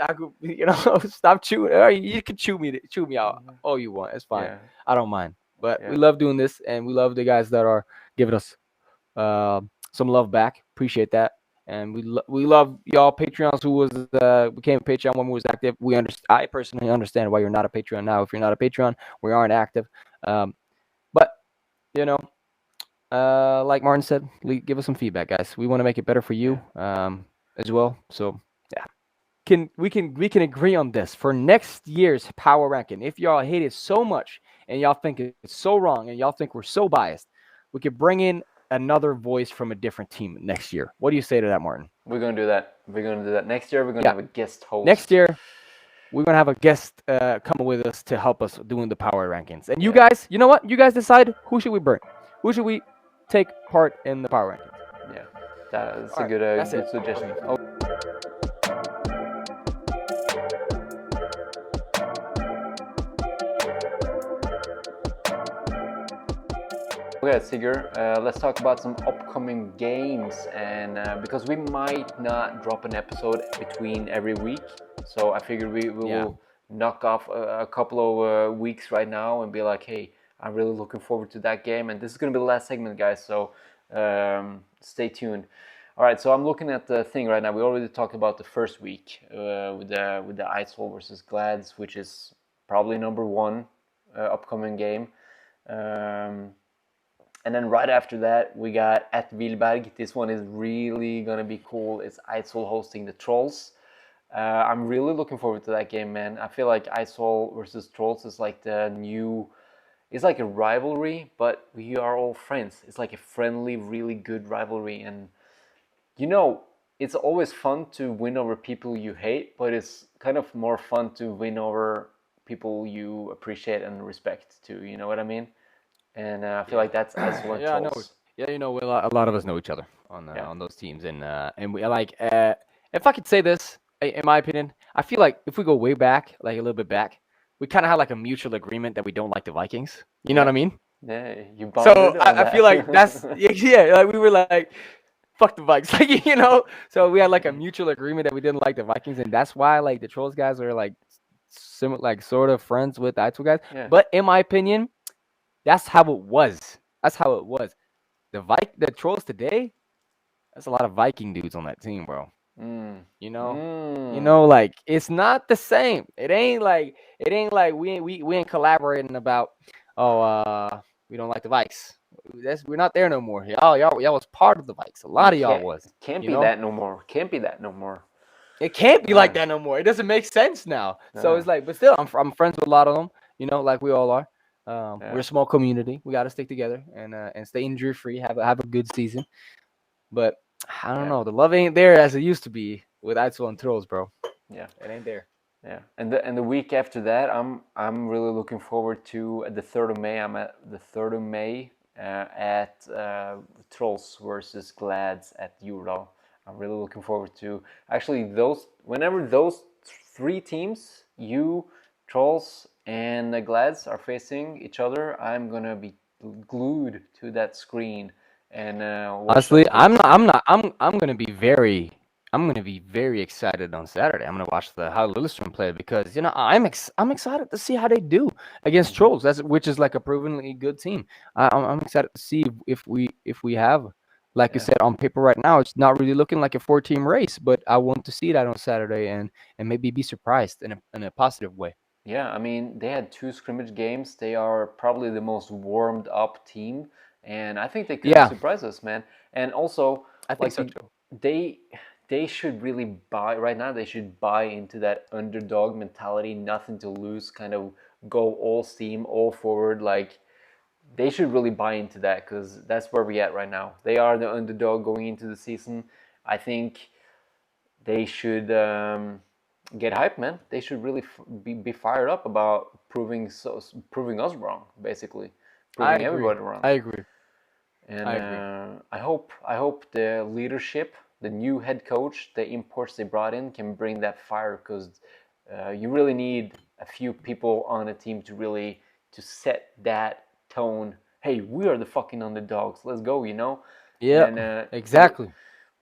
stop chewing? You can chew me out all you want. It's fine. Yeah. I don't mind. But we love doing this, and we love the guys that are giving us some love back. Appreciate that. And we love y'all Patreons who was became a Patreon when we was active. I personally understand why you're not a Patreon now. If you're not a Patreon, we aren't active. But like Martin said, give us some feedback, guys. We want to make it better for you as well. So yeah, we can agree on this for next year's power ranking. If y'all hate it so much and y'all think it's so wrong and y'all think we're so biased, we could bring in another voice from a different team next year. What do you say to that, Martin? We're gonna do that. We're gonna do that next year. We're gonna have a guest host. Next year, we're gonna have a guest come with us to help us doing the power rankings. And you guys, you know what? You guys decide who should we bring. Who should we take part in the power rankings? Yeah, that's a good suggestion. Okay, Sigurd, let's talk about some upcoming games, and because we might not drop an episode between every week, so I figured we will knock off a couple of weeks right now and be like, hey, I'm really looking forward to that game, and this is going to be the last segment, guys, so stay tuned. All right, so I'm looking at the thing right now. We already talked about the first week with the Eidsvoll versus Glads, which is probably number one upcoming game. And then right after that, we got at Wilberg. This one is really going to be cool. It's Eidsvoll hosting the Trolls. I'm really looking forward to that game, man. I feel like Eidsvoll versus Trolls is like it's like a rivalry, but we are all friends. It's like a friendly, really good rivalry. And, it's always fun to win over people you hate, but it's kind of more fun to win over people you appreciate and respect too. You know what I mean? And I feel like that's excellent. Yeah, I know. Yeah, a lot of us know each other on those teams, and we like. If I could say this, in my opinion, I feel like if we go way back, like a little bit back, we kind of had like a mutual agreement that we don't like the Vikings. You know what I mean? Yeah, you So bonded on I feel like that's like we were like, fuck the Vikes, like. So we had like a mutual agreement that we didn't like the Vikings, and that's why like the Trolls guys are like similar, like sort of friends with the Eidsvoll guys. Yeah. But in my opinion, that's how it was. The Trolls today, that's a lot of Viking dudes on that team, bro. Like it's not the same. It ain't like we ain't collaborating about we don't like the Vikes. We're not there no more. Y'all was part of the Vikes. A lot of y'all was. Can't be that no more. Can't be that no more. It can't be like that no more. It doesn't make sense now. So it's like, but still, I'm friends with a lot of them. Like we all are. We're a small community. We got to stick together and stay injury free. Have a good season. But I don't know. The love ain't there as it used to be with Eidsvoll and Trolls, bro. Yeah, it ain't there. Yeah, and the week after that, I'm really looking forward to the 3rd of May. I'm at the 3rd of May at Trolls versus Glads at Euro. I'm really looking forward to actually whenever those three teams, you, Trolls, and the Glads are facing each other, I'm gonna be glued to that screen and watch Honestly, those games. I'm gonna be very excited on Saturday. I'm gonna watch how Lillestrøm play because I'm excited to see how they do against Trolls. Which is like a provenly good team. I'm excited to see if we have, like you Yeah. said, on paper right now, it's not really looking like a 4-team race, but I want to see that on Saturday and maybe be surprised in a positive way. Yeah, I mean, they had two scrimmage games. They are probably the most warmed up team, and I think they could Yeah, surprise us, man. And also, I think like so too. they they should really buy right now. They should buy into that underdog mentality, nothing to lose, kind of go all steam, all forward. Like they should really buy into that because that's where we're at right now. They are the underdog going into the season. I think they should get hyped, man. They should really be fired up about proving us wrong, basically, I proving agree. everybody wrong. I agree. And I agree. I hope the leadership, the new head coach, the imports they brought in can bring that fire because you really need a few people on a team to set that tone. Hey, we are the fucking underdogs. Let's go, you know. Yeah, And exactly.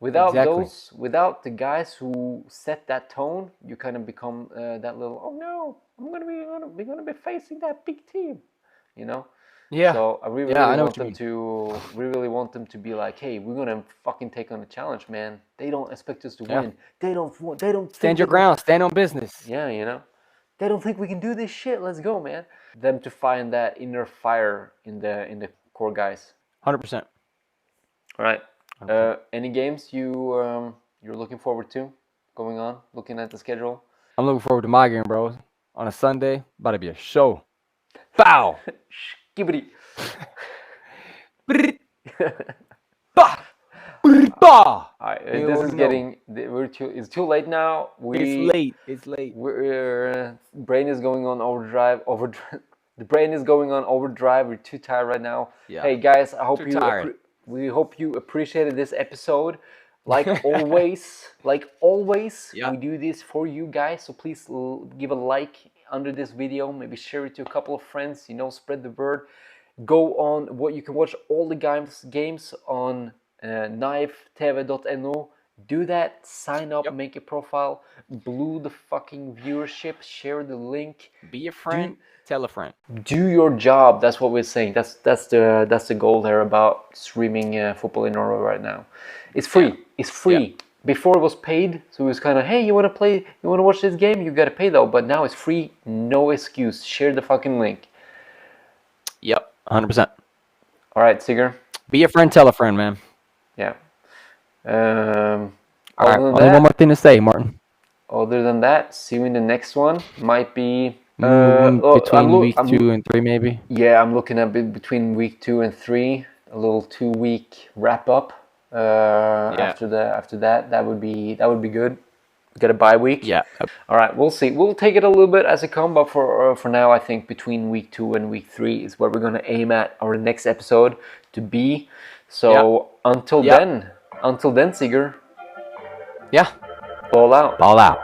Exactly. without the guys who set that tone, you kind of become that little. Oh no, we're gonna be facing that big team, you know. Yeah. So Yeah, I know what you mean. we really want them to be like, hey, we're gonna fucking take on the challenge, man. They don't expect us to Yeah. win. They don't think Stand your ground, stand on business. yeah, you know. They don't think we can do this shit. Let's go, man. Them to find that inner fire in the core guys. 100%. All right. 100%. Any games you're looking forward to going on? Looking at the schedule. I'm looking forward to my game, bro. On a Sunday, about to be a show. Bow. Skibbity. Bah. Bah. All right, You this is know. getting. It's too late now. It's late. It's late. We're brain is going on overdrive. Overdrive. The brain is going on overdrive. We're too tired right now. Yeah. Hey guys, I hope Too tired. we hope you appreciated this episode. Like always, Yeah. we do this for you guys. So please give a like under this video. Maybe share it to a couple of friends. You know, spread the word. Go on what you can watch all the games on knivetv.no. Do that, sign up, Yep. make a profile, blew the fucking viewership, share the link. Be a friend, tell a friend. Do your job. That's what we're saying. That's the goal there about streaming football in Norway right now. It's free. Yeah. It's free. Yeah. Before it was paid, so it was kind of, hey, you want to watch this game? You gotta pay though. But now it's free. No excuse. Share the fucking link. Yep. 100%. All right, Sigurd. Be a friend, tell a friend, man. Yeah. All right. Other than Only that, one more thing to say, Martin. Other than that, see you in the next one. Might be Between week 2 and 3, maybe. Yeah, I'm looking at between week 2 and 3. A little 2-week wrap up. After that, that would be good. Get a bye week. Yeah. All right, we'll see. We'll take it a little bit as it comes, but for now, I think between week 2 and week 3 is where we're gonna aim at our next episode to be. So until then, Sigurd. Yeah. Ball out. Ball out.